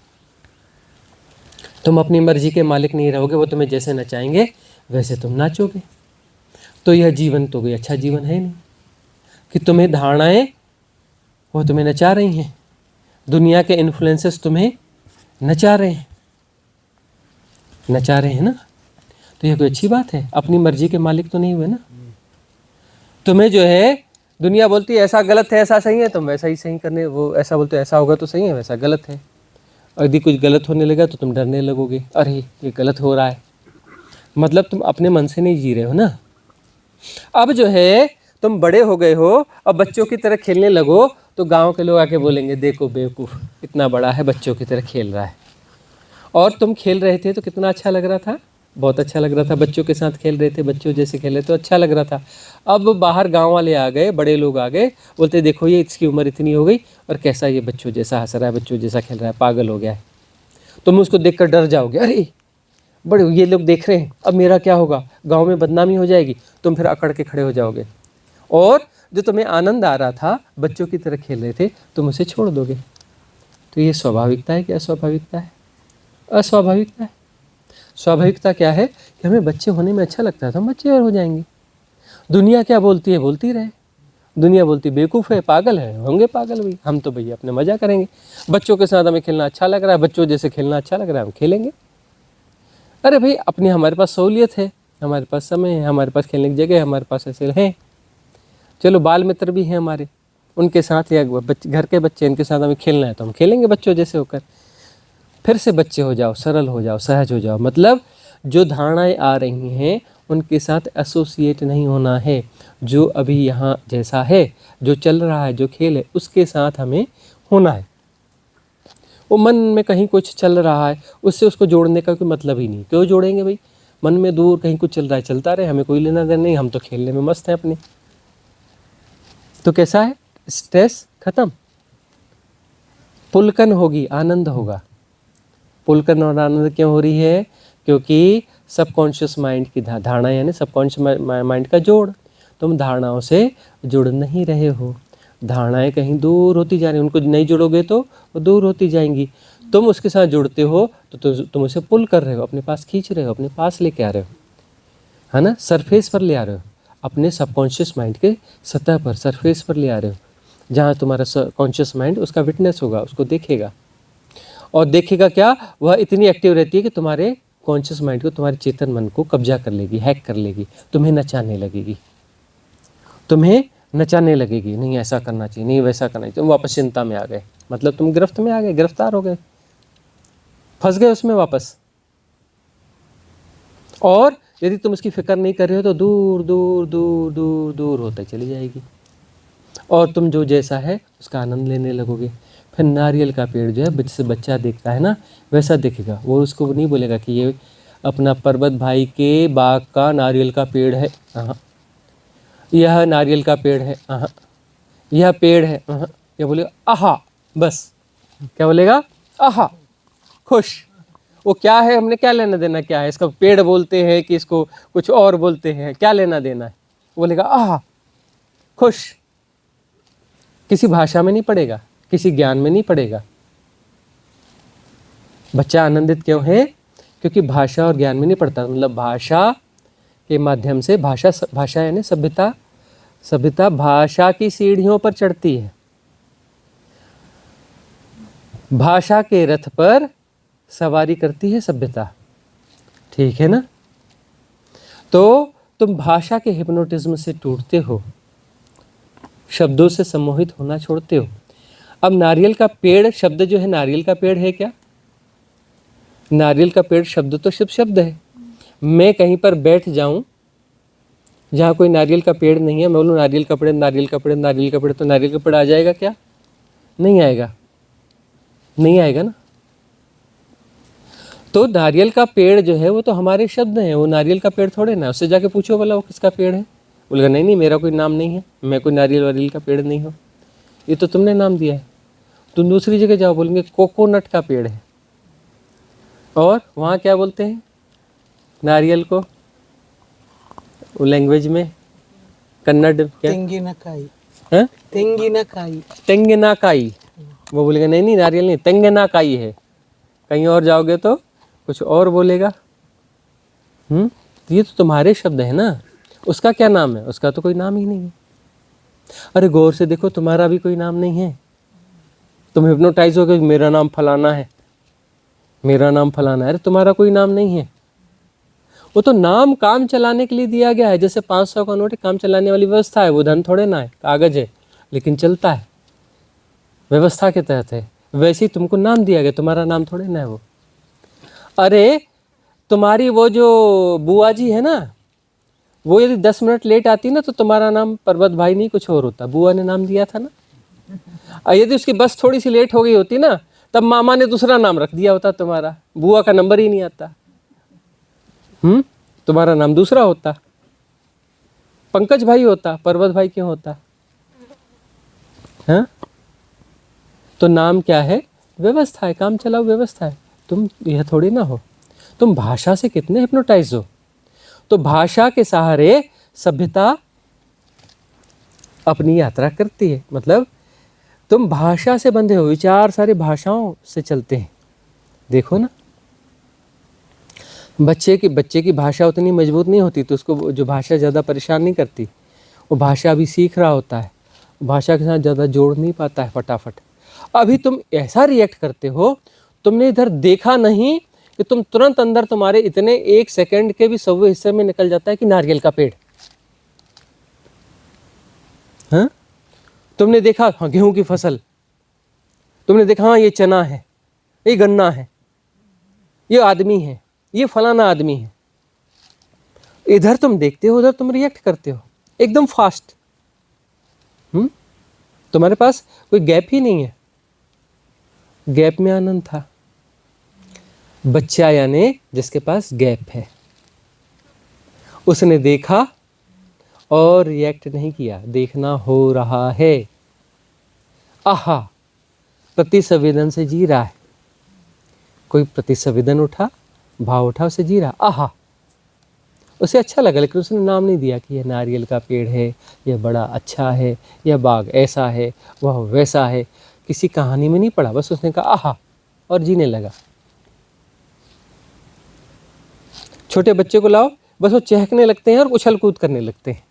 B: तुम अपनी मर्जी के मालिक नहीं रहोगे, वो तुम्हें जैसे नचाएंगे वैसे तुम नाचोगे। तो यह जीवन तो कोई अच्छा जीवन है नहीं कि तुम्हें धारणाएं वो तुम्हें नचा रही हैं, दुनिया के इन्फ्लुएंसेस तुम्हें नचा रहे हैं, नचा रहे हैं ना। तो यह कोई अच्छी बात है? अपनी मर्जी के मालिक तो नहीं हुए ना। तुम्हें जो है दुनिया बोलती है ऐसा गलत है ऐसा सही है, तुम वैसा ही सही करने, वो ऐसा बोलते ऐसा होगा तो सही है, वैसा गलत है। और यदि कुछ गलत होने लगा तो तुम डरने लगोगे, अरे ये गलत हो रहा है। मतलब तुम अपने मन से नहीं जी रहे हो ना। अब जो है तुम बड़े हो गए हो, अब बच्चों की तरह खेलने लगो, तो गांव के लोग आके बोलेंगे देखो बेवकूफ़, इतना बड़ा है बच्चों की तरह खेल रहा है। और तुम खेल रहे थे तो कितना अच्छा लग रहा था, बहुत अच्छा लग रहा था, बच्चों के साथ खेल रहे थे, बच्चों जैसे खेले तो अच्छा लग रहा था। अब बाहर गांव वाले आ गए, बड़े लोग आ गए, बोलते देखो ये इसकी उम्र इतनी हो गई और कैसा ये बच्चों जैसा हंस रहा है, बच्चों जैसा खेल रहा है, पागल हो गया है। तुम उसको देखकर डर जाओगे, अरे बड़े ये लोग देख रहे हैं, अब मेरा क्या होगा, गांव में बदनामी हो जाएगी। तुम फिर अकड़ के खड़े हो जाओगे, और जो तुम्हें आनंद आ रहा था, बच्चों की तरह खेल रहे थे, तुम उसे छोड़ दोगे। तो ये स्वाभाविकता है कि अस्वाभाविकता है? अस्वाभाविकता है। स्वाभाविकता क्या है कि हमें बच्चे होने में अच्छा लगता है तो हम बच्चे और हो जाएंगे। दुनिया क्या बोलती है बोलती रहे, दुनिया बोलती बेवकूफ़ है, पागल है, होंगे पागल भाई, हम तो भैया अपने मज़ा करेंगे। बच्चों के साथ हमें खेलना अच्छा लग रहा है, बच्चों जैसे खेलना अच्छा लग रहा है, हम खेलेंगे। अरे भाई अपनी हमारे पास सहूलियत है, हमारे पास समय है, हमारे पास खेलने की जगह है, हमारे पास ऐसे हैं, चलो बाल मित्र भी हैं हमारे, उनके साथ या घर के बच्चे, इनके साथ हमें खेलना है तो हम खेलेंगे बच्चों जैसे होकर। फिर से बच्चे हो जाओ, सरल हो जाओ, सहज हो जाओ। मतलब जो धारणाएं आ रही हैं उनके साथ एसोसिएट नहीं होना है। जो अभी यहाँ जैसा है, जो चल रहा है, जो खेल है, उसके साथ हमें होना है। वो मन में कहीं कुछ चल रहा है, उससे उसको जोड़ने का कोई मतलब ही नहीं। क्यों जोड़ेंगे भाई? मन में दूर कहीं कुछ चल रहा है, चलता रहे, हमें कोई लेना देना नहीं, हम तो खेलने में मस्त हैं अपने। तो कैसा है? स्ट्रेस खत्म, पुलकन होगी, आनंद होगा। पुलकन और आनंद क्यों हो रही है? क्योंकि सबकॉन्शियस माइंड की धारणा, यानी सबकॉन्शियस माइंड का जोड़। तुम धारणाओं से जुड़ नहीं रहे हो, धारणाएं कहीं दूर होती जा रही, उनको नहीं जुड़ोगे तो वो दूर होती जाएंगी। तुम उसके साथ जुड़ते हो तो तुम उसे पुल कर रहे हो, अपने पास खींच रहे हो, अपने पास लेके आ रहे हो, है ना, सरफेस पर ले आ रहे हो, अपने सबकॉन्शियस माइंड के सतह पर, सरफेस पर ले आ रहे हो, जहाँ तुम्हारा कॉन्शियस माइंड उसका विटनेस होगा, उसको देखेगा। और देखेगा क्या? वह इतनी एक्टिव रहती है कि तुम्हारे कॉन्शियस माइंड को, तुम्हारे चेतन मन को कब्जा कर लेगी, हैक कर लेगी, तुम्हें नचाने लगेगी, तुम्हें नचाने लगेगी, नहीं ऐसा करना चाहिए, नहीं वैसा करना चाहिए। तुम वापस चिंता में आ गए, मतलब तुम गिरफ्त में आ गए, गिरफ्तार हो गए, फंस गए उसमें वापस। और यदि तुम उसकी फिक्र नहीं कर रहे हो तो दूर दूर दूर दूर दूर होते चली जाएगी, और तुम जो जैसा है उसका आनंद लेने लगोगे। फिर नारियल का पेड़ जो है, जैसे बच्चा देखता है ना वैसा देखेगा, वो उसको नहीं बोलेगा कि ये अपना पर्वत भाई के बाग का नारियल का पेड़ है, हाँ यह नारियल का पेड़ है, हाँ यह पेड़ है, हाँ, क्या बोलेगा? आहा, बस क्या बोलेगा? आहा, खुश। वो क्या है, हमने क्या लेना देना, क्या है इसका? पेड़ बोलते हैं कि इसको कुछ और बोलते हैं, क्या लेना देना है? बोलेगा आहा, खुश। किसी भाषा में नहीं पड़ेगा, किसी ज्ञान में नहीं पड़ेगा। बच्चा आनंदित क्यों है? क्योंकि भाषा और ज्ञान में नहीं पड़ता। मतलब भाषा के माध्यम से, भाषा यानी सभ्यता, सभ्यता भाषा की सीढ़ियों पर चढ़ती है, भाषा के रथ पर सवारी करती है सभ्यता, ठीक है ना। तो तुम भाषा के हिप्नोटिज्म से टूटते हो, शब्दों से सम्मोहित होना छोड़ते हो। अब नारियल का पेड़ शब्द जो है, नारियल का पेड़ है क्या? नारियल का पेड़ शब्द तो सिर्फ शब्द है। मैं कहीं पर बैठ जाऊं जहाँ कोई नारियल का पेड़ नहीं है, मैं बोलूँ नारियल का पेड़, नारियल का पेड़, नारियल का पेड़, तो नारियल का पेड़ आ जाएगा क्या? नहीं आएगा, नहीं आएगा ना। तो नारियल का पेड़ जो है वो तो हमारे शब्द हैं, वो नारियल का पेड़ थोड़े ना। उससे जाके पूछो बोला वो किसका पेड़ है, बोलेगा नहीं नहीं मेरा कोई नाम नहीं है, मैं कोई नारियल वारियल का पेड़ नहीं हूँ, ये तो तुमने नाम दिया है। तुम दूसरी जगह जाओ, बोलेंगे कोकोनट का पेड़ है, और वहाँ क्या बोलते हैं नारियल को, वो लैंग्वेज में कन्नड़ क्या
C: तेंगिनकाई,
B: है?
C: तेंगिनकाई।
B: तेंगिनाकाई। वो बोलेगा नहीं नहीं नारियल नहीं, तेंगिनाकाई है। कहीं और जाओगे तो कुछ और बोलेगा। तो ये तो तुम्हारे शब्द है ना, उसका क्या नाम है? उसका तो कोई नाम ही नहीं है। अरे गौर से देखो, तुम्हारा भी कोई नाम नहीं है। तुम हिप्नोटाइज हो गए, मेरा नाम फलाना है, मेरा नाम फलाना है। अरे तुम्हारा कोई नाम नहीं है। वो तो नाम काम चलाने के लिए दिया गया है। जैसे 500 का नोट काम चलाने वाली व्यवस्था है, वो धन थोड़े ना है, कागज है, लेकिन चलता है, व्यवस्था के तहत है। वैसे ही तुमको नाम दिया गया, तुम्हारा नाम थोड़े ना है वो। अरे तुम्हारी वो जो बुआ जी है ना, वो यदि 10 मिनट लेट आती ना तो तुम्हारा नाम पर्वत भाई नहीं कुछ और होता, बुआ ने नाम दिया था ना। और यदि उसकी बस थोड़ी सी लेट हो गई होती ना, तब मामा ने दूसरा नाम रख दिया होता तुम्हारा, बुआ का नंबर ही नहीं आता। तुम्हारा नाम दूसरा होता, पंकज भाई होता, पर्वत भाई क्यों होता? हाँ, तो नाम क्या है? व्यवस्था है, काम चलाओ व्यवस्था है। तुम यह थोड़ी ना हो। तुम भाषा से कितने हिप्नोटाइज हो। तो भाषा के सहारे सभ्यता अपनी यात्रा करती है। मतलब तुम भाषा से बंधे हो, विचार सारे भाषाओं से चलते हैं। देखो ना, बच्चे की भाषा उतनी मजबूत नहीं होती, तो उसको जो भाषा ज़्यादा परेशान नहीं करती। वो भाषा अभी सीख रहा होता है, भाषा के साथ ज़्यादा जोड़ नहीं पाता है फटाफट। अभी तुम ऐसा रिएक्ट करते हो, तुमने इधर देखा नहीं कि तुम तुरंत अंदर तुम्हारे इतने 1 सेकंड के भी 100वें हिस्से में निकल जाता है कि नारियल का पेड़। हाँ, तुमने देखा हाँ गेहूं की फसल, तुमने देखा हाँ ये चना है, ये गन्ना है, ये आदमी है, ये फलाना आदमी है। इधर तुम देखते हो, उधर तुम रिएक्ट करते हो एकदम फास्ट। तुम्हारे पास कोई गैप ही नहीं है। गैप में आनंद था। बच्चा यानी जिसके पास गैप है, उसने देखा और रिएक्ट नहीं किया, देखना हो रहा है। आहा, प्रतिसंवेदन से जी रहा है। कोई प्रतिसंवेदन उठा, भाव उठा, उसे जी रहा, आहा, उसे अच्छा लगा, लेकिन उसने नाम नहीं दिया कि यह नारियल का पेड़ है, यह बड़ा अच्छा है, यह बाग ऐसा है, वह वैसा है। किसी कहानी में नहीं पढ़ा, बस उसने कहा आहा और जीने लगा। छोटे बच्चे को लाओ, बस वो चहकने लगते हैं और उछल कूद करने लगते हैं।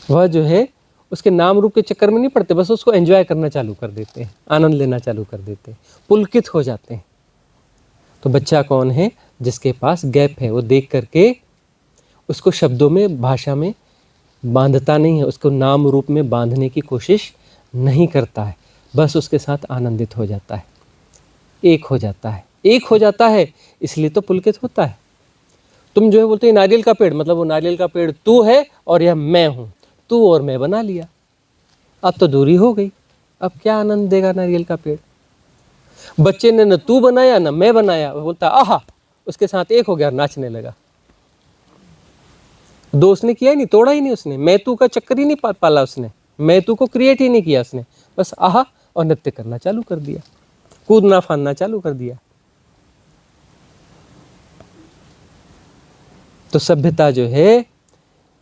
B: वह जो है उसके नाम रूप के चक्कर में नहीं पड़ते, बस उसको एंजॉय करना चालू कर देते हैं, आनंद लेना चालू कर देते हैं, पुलकित हो जाते हैं। तो बच्चा कौन है? जिसके पास गैप है। वो देख करके उसको शब्दों में, भाषा में बांधता नहीं है, उसको नाम रूप में बांधने की कोशिश नहीं करता है, बस उसके साथ आनंदित हो जाता है, एक हो जाता है। एक हो जाता है इसलिए तो पुलकित होता है। तुम जो है बोलते हैं नारियल का पेड़, मतलब वो नारियल का पेड़ तू है और यह मैं हूँ, तू और मैं बना लिया, अब तो दूरी हो गई। अब क्या आनंद देगा नारियल का पेड़? बच्चे ने न तू बनाया न मैं बनाया, वो बोलता आहा, उसके साथ एक हो गया, नाचने लगा। दोष ने किया ही नहीं, तोड़ा ही नहीं उसने, मैं तू का चक्कर ही नहीं पाला उसने, मैं तू को क्रिएट ही नहीं किया उसने, बस आहा और नृत्य करना चालू कर दिया, कूदना फानना चालू कर दिया। तो सभ्यता जो है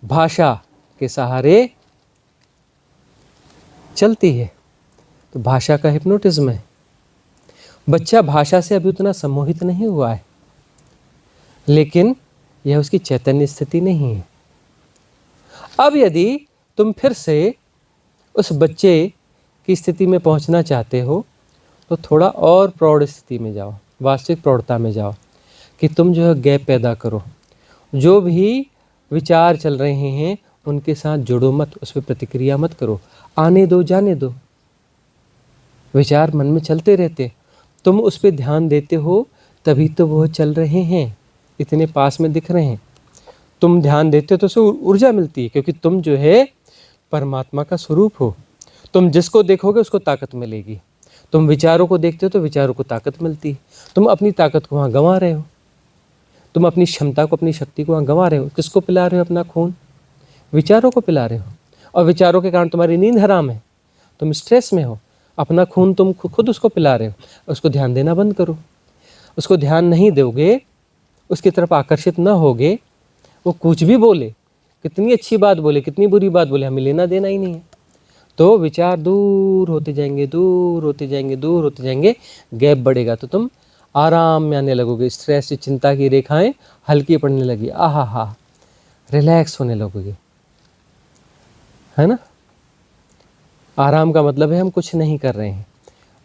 B: भाषा के सहारे चलती है। तो भाषा का हिप्नोटिज्म है। बच्चा भाषा से अभी उतना सम्मोहित नहीं हुआ है, लेकिन यह उसकी चैतन्य स्थिति नहीं है। अब यदि तुम फिर से उस बच्चे की स्थिति में पहुंचना चाहते हो, तो थोड़ा और प्रौढ़ स्थिति में जाओ, वास्तविक प्रौढ़ता में जाओ, कि तुम जो है गैप पैदा करो। जो भी विचार चल रहे हैं उनके साथ जुड़ो मत, उस पर प्रतिक्रिया मत करो, आने दो, जाने दो। विचार मन में चलते रहते, तुम उस पर ध्यान देते हो तभी तो वो चल रहे हैं, इतने पास में दिख रहे हैं। तुम ध्यान देते हो तो उसे ऊर्जा मिलती है, क्योंकि तुम जो है परमात्मा का स्वरूप हो। तुम जिसको देखोगे उसको ताकत मिलेगी। तुम विचारों को देखते हो तो विचारों को ताकत मिलती है। तुम अपनी ताकत को वहाँ गंवा रहे हो, तुम अपनी क्षमता को, अपनी शक्ति को वहाँ गंवा रहे हो। किसको पिला रहे हो अपना खून? विचारों को पिला रहे हो, और विचारों के कारण तुम्हारी नींद हराम है, तुम स्ट्रेस में हो, अपना खून तुम खुद उसको पिला रहे हो। उसको ध्यान देना बंद करो। उसको ध्यान नहीं दोगे, उसकी तरफ आकर्षित न होगे, वो कुछ भी बोले कितनी अच्छी बात बोले, कितनी बुरी बात बोले, हमें लेना देना ही नहीं है। तो विचार दूर होते जाएंगे, दूर होते जाएंगे, दूर होते जाएंगे, गैप बढ़ेगा तो तुम आराम में आने लगोगे। स्ट्रेस, चिंता की रेखाएं हल्की पड़ने लगी, आहा हा, रिलैक्स होने लगोगे, है ना। आराम का मतलब है हम कुछ नहीं कर रहे हैं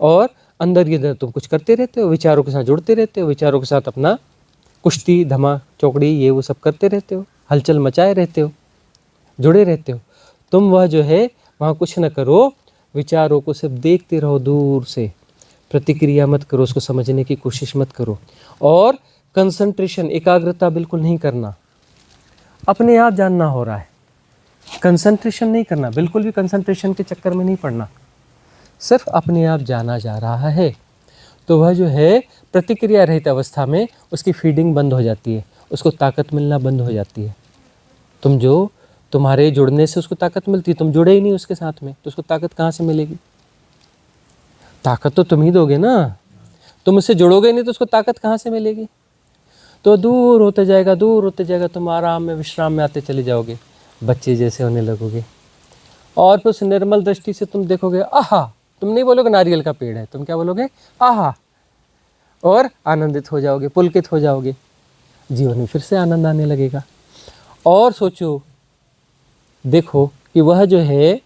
B: और अंदर ही अंदर तुम कुछ करते रहते हो, विचारों के साथ जुड़ते रहते हो, विचारों के साथ अपना कुश्ती, धमा चौकड़ी, ये वो सब करते रहते हो, हलचल मचाए रहते हो, जुड़े रहते हो। तुम वह जो है वहाँ कुछ न करो, विचारों को सिर्फ देखते रहो दूर से, प्रतिक्रिया मत करो, उसको समझने की कोशिश मत करो। और कंसंट्रेशन, एकाग्रता बिल्कुल नहीं करना, अपने आप जानना हो रहा है, कंसंट्रेशन नहीं करना, बिल्कुल भी कंसंट्रेशन के चक्कर में नहीं पड़ना, सिर्फ अपने आप जाना जा रहा है। तो वह जो है प्रतिक्रिया रहित अवस्था में उसकी फीडिंग बंद हो जाती है, उसको ताकत मिलना बंद हो जाती है। तुम जो, तुम्हारे जुड़ने से उसको ताकत मिलती है, तुम जुड़े ही नहीं उसके साथ में, तो उसको ताकत कहाँ से मिलेगी? ताकत तो तुम ही दोगे ना, तुम उससे जुड़ोगे नहीं तो उसको ताकत कहाँ से मिलेगी? तो दूर होते जाएगा, दूर होते जाएगा, तुम आराम में, विश्राम में आते चले जाओगे, बच्चे जैसे होने लगोगे। और फिर उस निर्मल दृष्टि से तुम देखोगे, आहा, तुम नहीं बोलोगे नारियल का पेड़ है, तुम क्या बोलोगे? आहा, और आनंदित हो जाओगे, पुलकित हो जाओगे, जीवन में फिर से आनंद आने लगेगा। और सोचो, देखो कि वह जो है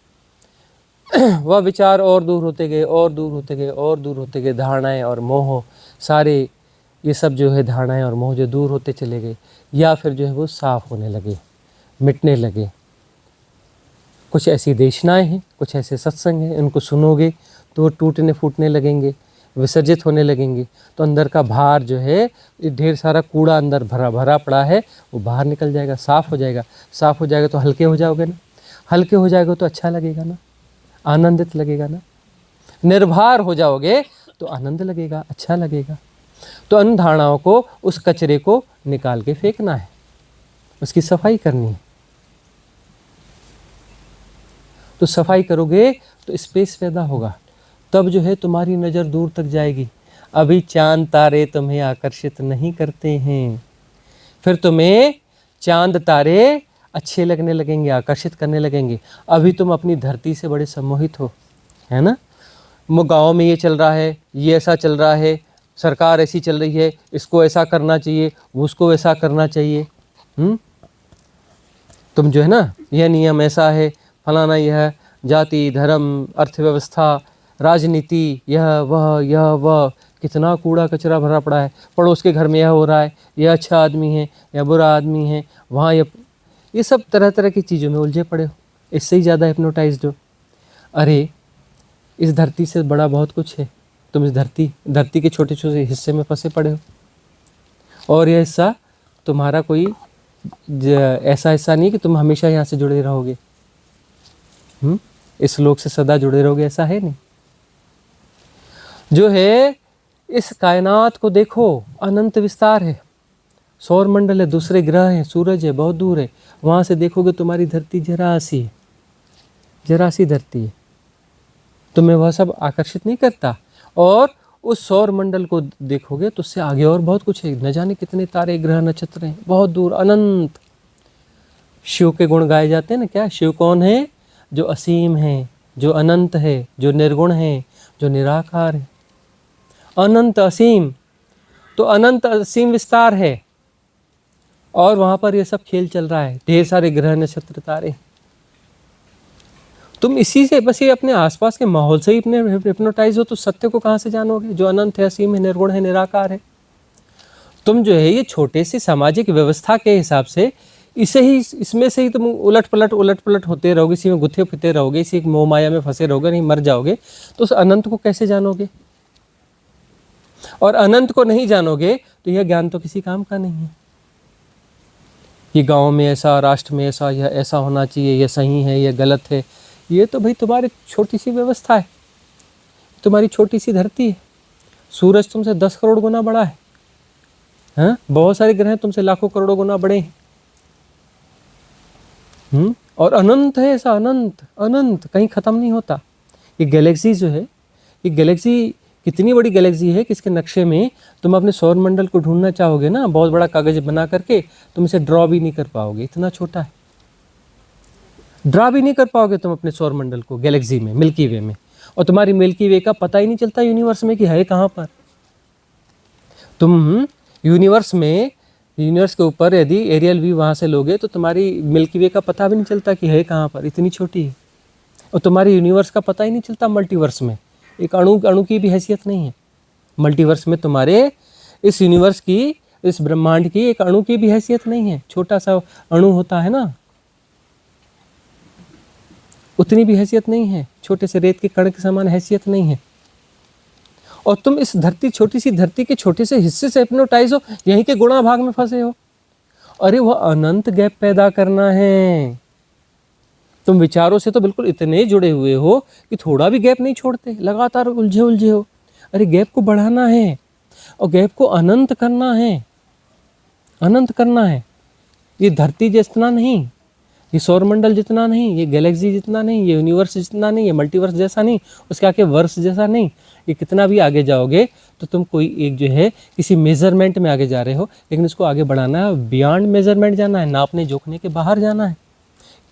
B: वह विचार और दूर होते गए, और दूर होते गए, और दूर होते गए, धारणाएं और मोह, सारे ये सब जो है धारणाएं और मोह जो दूर होते चले गए, या फिर जो है वो साफ होने लगे, मिटने लगे। कुछ ऐसी देशनाएं हैं, कुछ ऐसे सत्संग हैं, इनको सुनोगे तो वो टूटने फूटने लगेंगे, विसर्जित होने लगेंगे। तो अंदर का भार जो है, ढेर सारा कूड़ा अंदर भरा भरा पड़ा है, वो बाहर निकल जाएगा, साफ हो जाएगा। साफ हो जाएगा तो हल्के हो जाओगे ना, हल्के हो जाएगा तो अच्छा लगेगा ना, आनंदित लगेगा ना। निर्भर हो जाओगे तो आनंद लगेगा, अच्छा लगेगा। तो अन धारणाओं को, उस कचरे को निकाल के फेंकना है, उसकी सफाई करनी है। तो सफाई करोगे तो स्पेस पैदा होगा, तब जो है तुम्हारी नज़र दूर तक जाएगी। अभी चांद तारे तुम्हें आकर्षित नहीं करते हैं, फिर तुम्हें चांद तारे अच्छे लगने लगेंगे, आकर्षित करने लगेंगे। अभी तुम अपनी धरती से बड़े सम्मोहित हो, है ना। गाँव में ये चल रहा है, ये ऐसा चल रहा है, सरकार ऐसी चल रही है, इसको ऐसा करना चाहिए, उसको ऐसा करना चाहिए। तुम जो है ना, यह नियम ऐसा है, फलाना, यह जाति, धर्म, अर्थव्यवस्था, राजनीति, यह वह, कितना कूड़ा कचरा भरा पड़ा है। पड़ोस के घर में यह हो रहा है, यह अच्छा आदमी है, यह बुरा आदमी है, वहाँ ये सब तरह तरह की चीज़ों में उलझे पड़े हो, इससे ही ज़्यादा हिप्नोटाइज्ड हो। अरे इस धरती से बड़ा बहुत कुछ है, तुम इस धरती के छोटे छोटे हिस्से में फंसे पड़े हो, और यह हिस्सा तुम्हारा कोई ऐसा हिस्सा नहीं कि तुम हमेशा यहाँ से जुड़े रहोगे, इस लोक से सदा जुड़े रहोगे, ऐसा है नहीं। जो है इस कायनात को देखो, अनंत विस्तार है, सौर मंडल है, दूसरे ग्रह हैं, सूरज है, बहुत दूर है। वहाँ से देखोगे तुम्हारी धरती जरा सी है, जरा सी धरती है, तुम्हें वह सब आकर्षित नहीं करता। और उस सौर मंडल को देखोगे तो उससे आगे और बहुत कुछ है, न जाने कितने तारे, ग्रह, नक्षत्र हैं, बहुत दूर, अनंत। शिव के गुण गाए जाते हैं ना, क्या शिव कौन है? जो असीम है, जो अनंत है, जो निर्गुण है, जो निराकार है, अनंत असीम। तो अनंत असीम विस्तार है, और वहाँ पर ये सब खेल चल रहा है, ढेर सारे ग्रह, नक्षत्र, तारे। तुम इसी से, बस ये अपने आसपास के माहौल से ही अपने हिप्नोटाइज हो, तो सत्य को कहाँ से जानोगे जो अनंत है, असीम है, निर्गुण है, निराकार है। तुम जो है ये छोटे से सामाजिक व्यवस्था के हिसाब से इसमें से ही तुम उलट पलट होते रहोगे, इसी में गुत्थे फिरते रहोगे, इसी मोह माया में फंसे रहोगे, नहीं मर जाओगे। तो उस अनंत को कैसे जानोगे? और अनंत को नहीं जानोगे तो यह ज्ञान तो किसी काम का नहीं है। ये गांव में ऐसा, राष्ट्र में ऐसा, यह ऐसा होना चाहिए, यह सही है, यह गलत है, ये तो भाई तुम्हारी छोटी सी व्यवस्था है, तुम्हारी छोटी सी धरती है। सूरज तुमसे 10 करोड़ गुना बड़ा है, हाँ? बहुत सारे ग्रह तुमसे लाखों करोड़ों गुना बड़े हैं। और अनंत है, ऐसा अनंत अनंत, कहीं ख़त्म नहीं होता। ये गैलेक्सी जो है, ये गैलेक्सी कितनी बड़ी गैलेक्सी है कि इसके नक्शे में तुम अपने सौर मंडल को ढूंढना चाहोगे ना, बहुत बड़ा कागज बना करके, तुम इसे ड्रॉ भी नहीं कर पाओगे, इतना छोटा है। ड्रा भी नहीं कर पाओगे तुम अपने सौर मंडल को, गैलेक्सी में, मिल्की वे में, और तुम्हारी मिल्की वे का पता ही नहीं चलता यूनिवर्स में कि है कहाँ पर। तुम यूनिवर्स में, यूनिवर्स के ऊपर यदि एरियल व्यू वहाँ से लोगे तो तुम्हारी मिल्की वे का पता भी नहीं चलता कि है कहाँ पर, इतनी छोटी है। और तुम्हारी यूनिवर्स का पता ही नहीं चलता मल्टीवर्स में, एक अणु की भी हैसियत नहीं है मल्टीवर्स में। तुम्हारे इस यूनिवर्स की, इस ब्रह्मांड की एक अणु की भी हैसियत नहीं है। छोटा सा अणु होता है ना, उतनी भी हैसियत नहीं है, छोटे से रेत के कण के समान हैसियत नहीं है। और तुम इस धरती, छोटी सी धरती के छोटे से हिस्से से हिप्नोटाइज हो, यहीं के गुणा भाग में फंसे हो। अरे वह अनंत गैप पैदा करना है। तुम विचारों से तो बिल्कुल इतने जुड़े हुए हो कि थोड़ा भी गैप नहीं छोड़ते, लगातार उलझे उलझे हो। अरे गैप को बढ़ाना है और गैप को अनंत करना है, अनंत करना है। ये धरती जितना नहीं, ये सौरमंडल जितना नहीं, ये गैलेक्सी जितना नहीं, ये यूनिवर्स जितना नहीं, ये मल्टीवर्स जैसा नहीं, उसके आगे वर्ष जैसा नहीं। ये कितना भी आगे जाओगे तो तुम कोई एक जो है किसी मेजरमेंट में आगे जा रहे हो, लेकिन इसको आगे बढ़ाना है, बियॉन्ड मेजरमेंट जाना है, नापने जोखने के बाहर जाना है,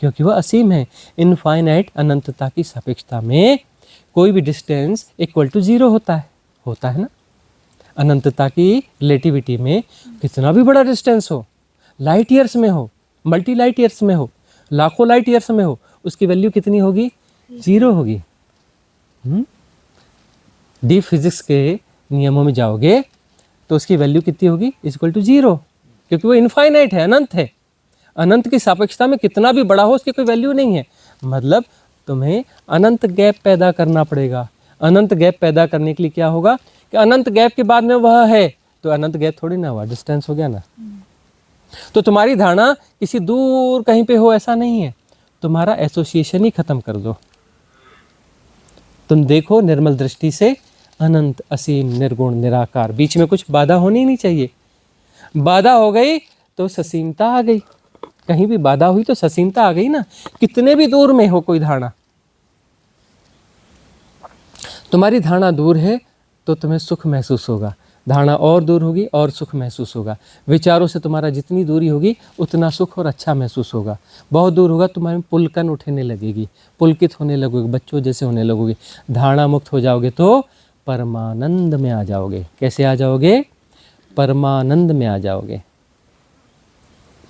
B: क्योंकि वह असीम है। इनफाइनाइट, अनंतता की सापेक्षता में कोई भी डिस्टेंस इक्वल टू 0 होता है ना। अनंतता की रिलेटिविटी में कितना भी बड़ा डिस्टेंस हो, लाइट ईयर्स में हो, मल्टी लाइट ईयर्स में हो, लाखों लाइट ईयर्स में हो, उसकी वैल्यू कितनी होगी? 0 होगी। डीप फिजिक्स के नियमों में जाओगे तो उसकी वैल्यू कितनी होगी? इक्वल टू 0, क्योंकि वो इनफाइनाइट है, अनंत है। अनंत की सापेक्षता में कितना भी बड़ा हो उसकी कोई वैल्यू नहीं है। मतलब तुम्हें अनंत गैप पैदा करना पड़ेगा। अनंत गैप पैदा करने के लिए क्या होगा कि अनंत गैप के बाद में वह है, तो अनंत गैप थोड़ी ना हुआ, डिस्टेंस हो गया ना। तो तुम्हारी धारणा किसी दूर कहीं पे हो ऐसा नहीं है, तुम्हारा एसोसिएशन ही खत्म कर दो। तुम देखो निर्मल दृष्टि से, अनंत, असीम, निर्गुण, निराकार, बीच में कुछ बाधा होनी ही नहीं चाहिए। बाधा हो गई तो ससीमता आ गई, कहीं भी बाधा हुई तो ससीमता आ गई ना। कितने भी दूर में हो कोई धारणा, तुम्हारी धारणा दूर है तो तुम्हें सुख महसूस होगा, धारणा और दूर होगी और सुख महसूस होगा। विचारों से तुम्हारा जितनी दूरी होगी उतना सुख और अच्छा महसूस होगा। बहुत दूर होगा, तुम्हारे पुलकन उठने लगेगी, पुलकित होने लगोगे, बच्चों जैसे होने लगोगे। धारणा मुक्त हो जाओगे तो परमानंद में आ जाओगे। कैसे आ जाओगे? परमानंद में आ जाओगे।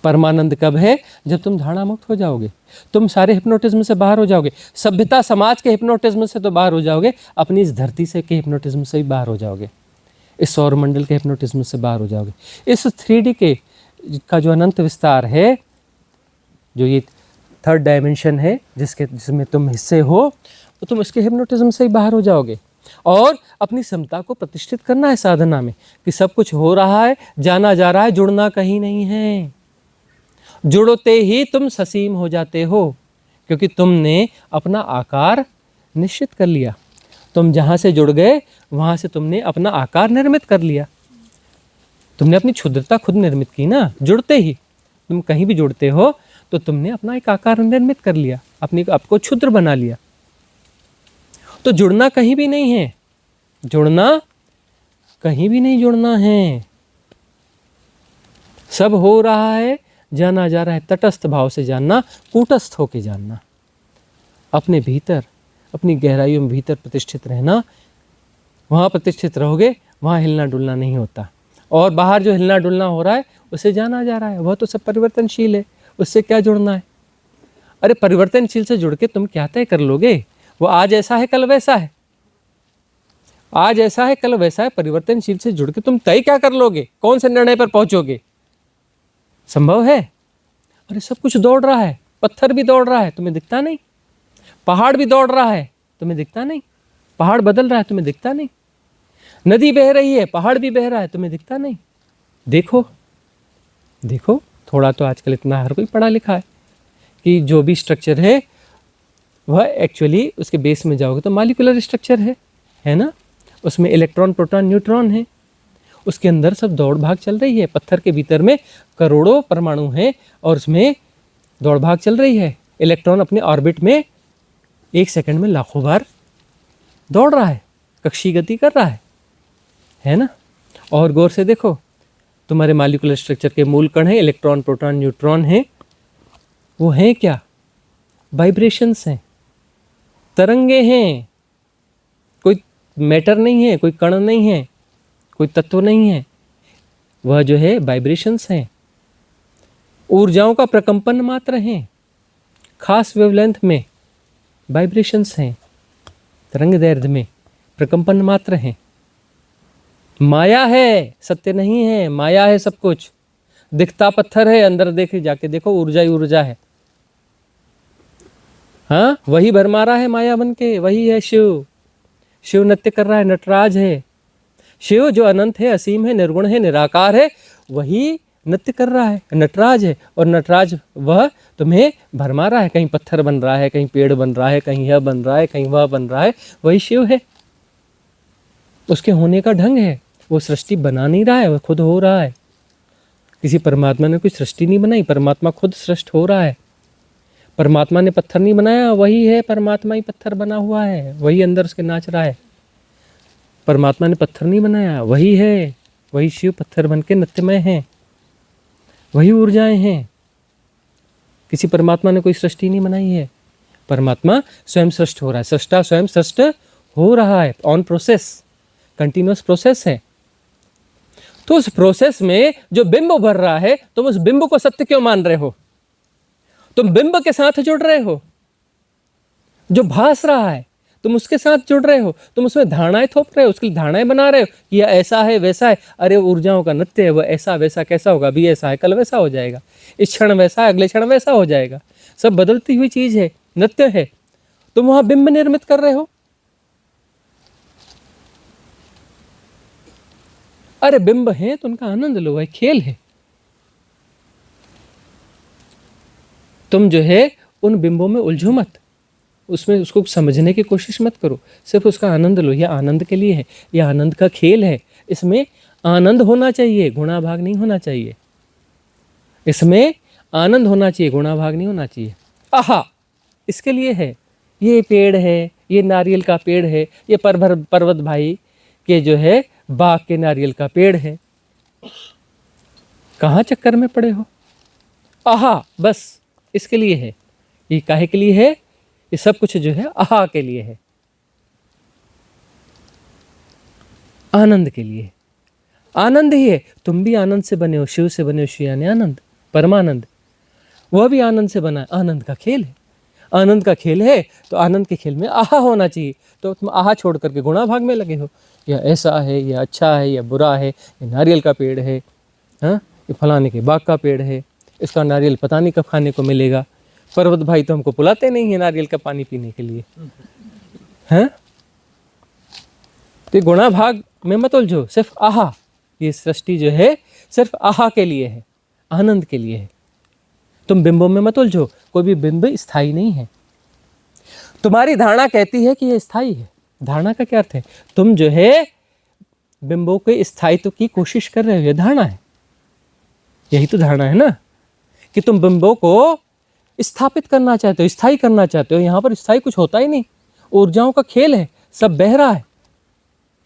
B: परमानंद कब है? जब तुम धारणा मुक्त हो जाओगे, तुम सारे हिप्नोटिज्म से बाहर हो जाओगे। सभ्यता समाज के हिप्नोटिज्म से तो बाहर हो जाओगे, अपनी इस धरती से के हिप्नोटिज्म से भी बाहर हो जाओगे, इस सौरमंडल के हिप्नोटिज्म से बाहर हो जाओगे। इस 3D के का जो अनंत विस्तार है, जो ये 3rd डायमेंशन है जिसमें तुम हिस्से हो, तो तुम इसके हिप्नोटिज्म से ही बाहर हो जाओगे। और अपनी क्षमता को प्रतिष्ठित करना है साधना में कि सब कुछ हो रहा है, जाना जा रहा है, जुड़ना कहीं नहीं है। जुड़ते ही तुम ससीम हो जाते हो, क्योंकि तुमने अपना आकार निश्चित कर लिया। तुम जहाँ से जुड़ गए वहाँ से तुमने अपना आकार निर्मित कर लिया। तुमने अपनी क्षुद्रता खुद निर्मित की ना। जुड़ते ही तुम कहीं भी जुड़ते हो तो तुमने अपना एक आकार निर्मित कर लिया, अपने आपको क्षुद्र बना लिया। तो जुड़ना कहीं भी नहीं है, जुड़ना कहीं भी नहीं जुड़ना है। सब हो रहा है, जाना जा रहा है, तटस्थ भाव से जानना, कूटस्थ होके जानना, अपने भीतर, अपनी गहराइयों में भीतर प्रतिष्ठित रहना। वहाँ प्रतिष्ठित रहोगे, वहाँ हिलना डुलना नहीं होता। और बाहर जो हिलना डुलना हो रहा है उसे जाना जा रहा है, वह तो सब परिवर्तनशील है, उससे क्या जुड़ना है? अरे परिवर्तनशील से जुड़ के तुम क्या तय कर लोगे? वो आज ऐसा है कल वैसा है, आज ऐसा है कल वैसा है। परिवर्तनशील से जुड़ के तुम तय क्या कर लोगे? कौन से निर्णय पर पहुंचोगे? संभव है? अरे सब कुछ दौड़ रहा है, पत्थर भी दौड़ रहा है, तुम्हें दिखता नहीं? पहाड़ भी दौड़ रहा है, तुम्हें दिखता नहीं? पहाड़ बदल रहा है, तुम्हें दिखता नहीं? नदी बह रही है, पहाड़ भी बह रहा है, तुम्हें दिखता नहीं? देखो देखो, थोड़ा तो आजकल इतना हर कोई पढ़ा लिखा है कि जो भी स्ट्रक्चर है वह एक्चुअली उसके बेस में जाओगे तो मॉलिक्यूलर स्ट्रक्चर है ना। उसमें इलेक्ट्रॉन, प्रोटॉन, न्यूट्रॉन है, उसके अंदर सब दौड़ भाग चल रही है। पत्थर के भीतर में करोड़ों परमाणु हैं और उसमें दौड़ भाग चल रही है। इलेक्ट्रॉन अपने ऑर्बिट में 1 सेकंड में लाखों बार दौड़ रहा है, कक्षीय गति कर रहा है ना। और गौर से देखो, तुम्हारे मॉलिक्यूलर स्ट्रक्चर के मूल कण हैं, इलेक्ट्रॉन, प्रोटॉन, न्यूट्रॉन हैं। वो हैं क्या? वाइब्रेशंस हैं, तरंगे हैं, कोई मैटर नहीं है, कोई कण नहीं है, कोई तत्व नहीं है, वह जो है वाइब्रेशंस हैं, ऊर्जाओं का प्रकंपन मात्र हैं, खास वेवलेंथ में वाइब्रेशंस हैं, तरंग दैर्ध्य में प्रकंपन मात्र हैं। माया है, सत्य नहीं है, माया है सब कुछ। दिखता पत्थर है, अंदर देखे जाके देखो ऊर्जा ही ऊर्जा है। हाँ, वही भरमारा है माया बन के, वही है शिव। शिव नृत्य कर रहा है, नटराज है। शिव जो अनंत है, असीम है, निर्गुण है, निराकार है, वही नृत्य कर रहा है, नटराज है। और नटराज वह तुम्हें भरमा रहा है, कहीं पत्थर बन रहा है, कहीं पेड़ बन रहा है, कहीं यह बन रहा है, कहीं वह बन रहा है, वही शिव है। उसके होने का ढंग है, वो सृष्टि बना नहीं रहा है, वह खुद हो रहा है। किसी परमात्मा ने कोई सृष्टि नहीं बनाई, परमात्मा खुद सृष्ट हो रहा है। परमात्मा ने पत्थर नहीं बनाया, वही है परमात्मा ही पत्थर बना हुआ है, वही अंदर उसके नाच रहा है। परमात्मा ने पत्थर नहीं बनाया, वही है, वही शिव पत्थर बन के नृत्यमय है, वही ऊर्जाएं हैं। किसी परमात्मा ने कोई सृष्टि नहीं बनाई है, परमात्मा स्वयं सृष्ट हो रहा है, सृष्टा स्वयं सृष्ट हो रहा है, ऑन प्रोसेस, कंटिन्यूअस प्रोसेस है। तो उस प्रोसेस में जो बिंब उभर रहा है, तुम उस बिंब को सत्य क्यों मान रहे हो? तुम बिंब के साथ जुड़ रहे हो, जो भास रहा है तुम उसके साथ जुड़ रहे हो, तुम उसमें धारणाएं थोप रहे हो, उसके लिए धारणाएं बना रहे हो कि यह ऐसा है वैसा है। अरे ऊर्जाओं का नृत्य है, वह ऐसा वैसा कैसा होगा, अभी ऐसा है कल वैसा हो जाएगा, इस क्षण वैसा है अगले क्षण वैसा हो जाएगा, सब बदलती हुई चीज है, नृत्य है। तुम वहां बिंब निर्मित कर रहे हो। अरे बिंब है तो उनका आनंद लो, वह खेल है। तुम जो है उन बिंबों में उलझो मत, उसमें उसको समझने की कोशिश मत करो, सिर्फ उसका आनंद लो। यह आनंद के लिए है, यह आनंद का खेल है। इसमें आनंद होना चाहिए, गुणाभाग नहीं होना चाहिए। इसमें आनंद होना चाहिए, गुणाभाग नहीं होना चाहिए। आहा, इसके लिए है। ये पेड़ है, ये नारियल का पेड़ है, ये पर्वत भाई के जो है बाग के नारियल का पेड़ है। कहाँ चक्कर में पड़े हो? आहा, बस इसके लिए है। ये काहे के लिए है? ये सब कुछ जो है आहा के लिए है, आनंद के लिए। आनंद ही है, तुम भी आनंद से बने हो, शिव से बने हो, शिव यानी आनंद, परमानंद। वह भी आनंद से बना है, आनंद का खेल है। आनंद का खेल है तो आनंद के खेल में आहा होना चाहिए। तो तुम आहा छोड़ करके गुणा भाग में लगे हो, यह ऐसा है, यह अच्छा है, यह बुरा है, ये नारियल का पेड़ है, हाँ, ये फलाने के बाग का पेड़ है, इसका नारियल पता नहीं कब खाने को मिलेगा। पर्वत भाई तो हमको बुलाते नहीं है नारियल का पानी पीने के लिए, हैं? तो गुणा भाग में मत उलझो, सिर्फ आहा। ये सृष्टि जो है सिर्फ आहा के लिए है, आनंद के लिए है। तुम बिंबों में मत उलझो, कोई भी बिंब स्थायी नहीं है। तुम्हारी धारणा कहती है कि यह स्थायी है। धारणा का क्या अर्थ है? तुम जो है बिंबों के स्थायित्व की कोशिश कर रहे हो, यह धारणा है। यही तो धारणा है ना, कि तुम बिंबों को स्थापित करना चाहते हो, स्थायी करना चाहते हो। यहां पर स्थायी कुछ होता ही नहीं, ऊर्जाओं का खेल है, सब बह रहा है,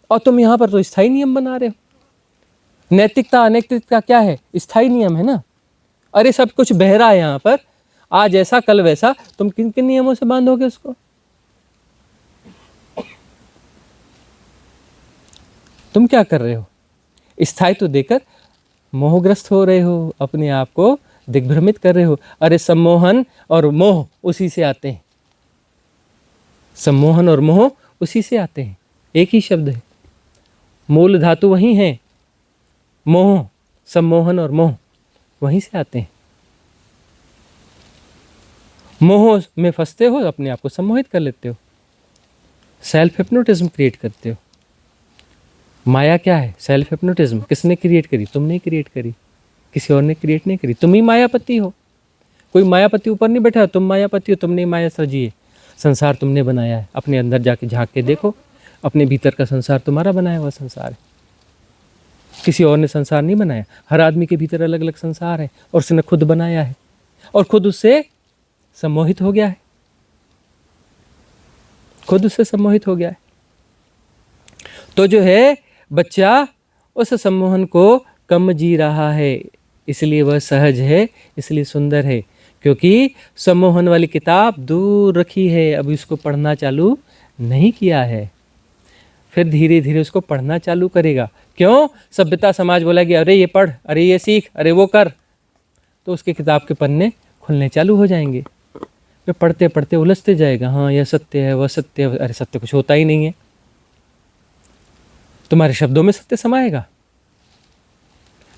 B: और तुम यहां पर तो स्थायी नियम बना रहे हो। नैतिकता अनैतिकता क्या है? स्थायी नियम है ना। अरे सब कुछ बह रहा है यहां पर, आज ऐसा कल वैसा, तुम किन किन नियमों से बांधोगे उसको? तुम क्या कर रहे हो? स्थायित्व देकर मोहग्रस्त हो रहे हो, अपने आप को दिग्भ्रमित कर रहे हो। अरे सम्मोहन और मोह उसी से आते हैं, सम्मोहन और मोह उसी से आते हैं, एक ही शब्द है, मूल धातु वही है। मोह, सम्मोहन और मोह वहीं से आते हैं। मोह में फंसते हो, अपने आप को सम्मोहित कर लेते हो, सेल्फ हिप्नोटिज्म क्रिएट करते हो। माया क्या है? Self hypnotism. किसने क्रिएट करी? तुमने क्रिएट करी, किसी और ने क्रिएट नहीं करी। तुम ही मायापति हो, कोई मायापति ऊपर नहीं बैठा, तुम मायापति हो, तुमने माया सृजी है। संसार तुमने बनाया है, अपने अंदर जाके झांक के देखो, अपने भीतर का संसार तुम्हारा बनाया हुआ संसार है, किसी और ने संसार नहीं बनाया। हर आदमी के भीतर अलग अलग संसार है, और उसने खुद बनाया है, और खुद उससे सम्मोहित हो गया है, खुद उससे सम्मोहित हो गया है। तो जो है बच्चा उस सम्मोहन को कम जी रहा है, इसलिए वह सहज है, इसलिए सुंदर है, क्योंकि सम्मोहन वाली किताब दूर रखी है, अभी उसको पढ़ना चालू नहीं किया है। फिर धीरे धीरे उसको पढ़ना चालू करेगा। क्यों? सभ्यता समाज बोला कि अरे ये पढ़, अरे ये सीख, अरे वो कर, तो उसके किताब के पन्ने खुलने चालू हो जाएंगे। फिर पढ़ते पढ़ते उलझते जाएगा, हाँ यह सत्य है, वह सत्य है। अरे सत्य कुछ होता ही नहीं है। तुम्हारे शब्दों में सत्य समाएगा,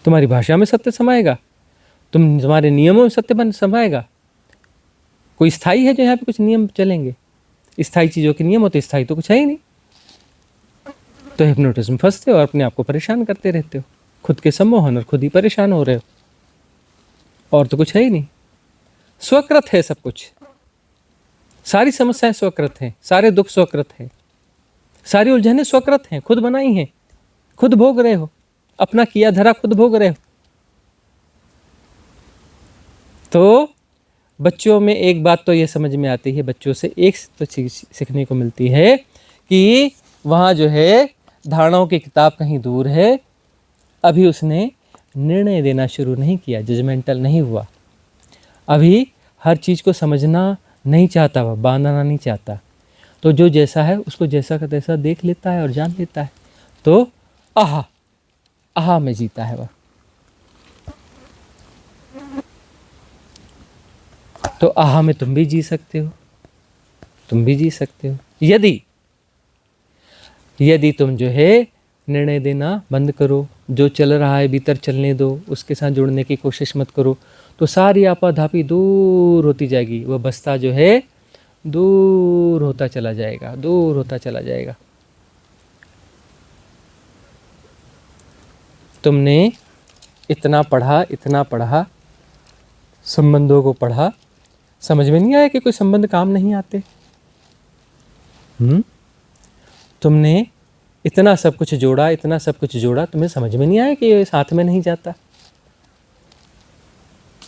B: तुम्हारी भाषा में सत्य समाएगा, तुम्हारे नियमों में सत्य बन समाएगा। कोई स्थायी है जो यहाँ पे कुछ नियम चलेंगे? स्थायी चीज़ों के नियम होते, स्थायी तो कुछ है ही नहीं। तो हिप्नोटिज्म फंसते हो और अपने आप को परेशान करते रहते हो, खुद के सम्मोहन, और खुद ही परेशान हो रहे हो, और तो कुछ है ही नहीं। स्वकृत है सब कुछ, सारी समस्याएं स्वकृत हैं, सारे दुख स्वकृत हैं, सारी उलझनें स्वकृत हैं, खुद बनाई हैं, खुद भोग रहे हो, अपना किया धरा खुद भोग रहे हो। तो बच्चों में एक बात तो ये समझ में आती है, बच्चों से एक तो चीज़ सीखने को मिलती है कि वहाँ जो है धारणाओं की किताब कहीं दूर है, अभी उसने निर्णय देना शुरू नहीं किया, जजमेंटल नहीं हुआ, अभी हर चीज़ को समझना नहीं चाहता, वह बांधना नहीं चाहता। तो जो जैसा है उसको जैसा का तैसा देख लेता है और जान लेता है। तो आहा में जीता है वह। तो आहा में तुम भी जी सकते हो, तुम भी जी सकते हो, यदि तुम जो है निर्णय देना बंद करो, जो चल रहा है भीतर चलने दो, उसके साथ जुड़ने की कोशिश मत करो, तो सारी आपाधापी दूर होती जाएगी। वह बस्ता जो है दूर होता चला जाएगा, दूर होता चला जाएगा। तुमने इतना पढ़ा, संबंधों को पढ़ा, समझ में नहीं आया कि कोई संबंध काम नहीं आते? तुमने इतना सब कुछ जोड़ा, तुम्हें समझ में नहीं आया कि ये साथ में नहीं जाता?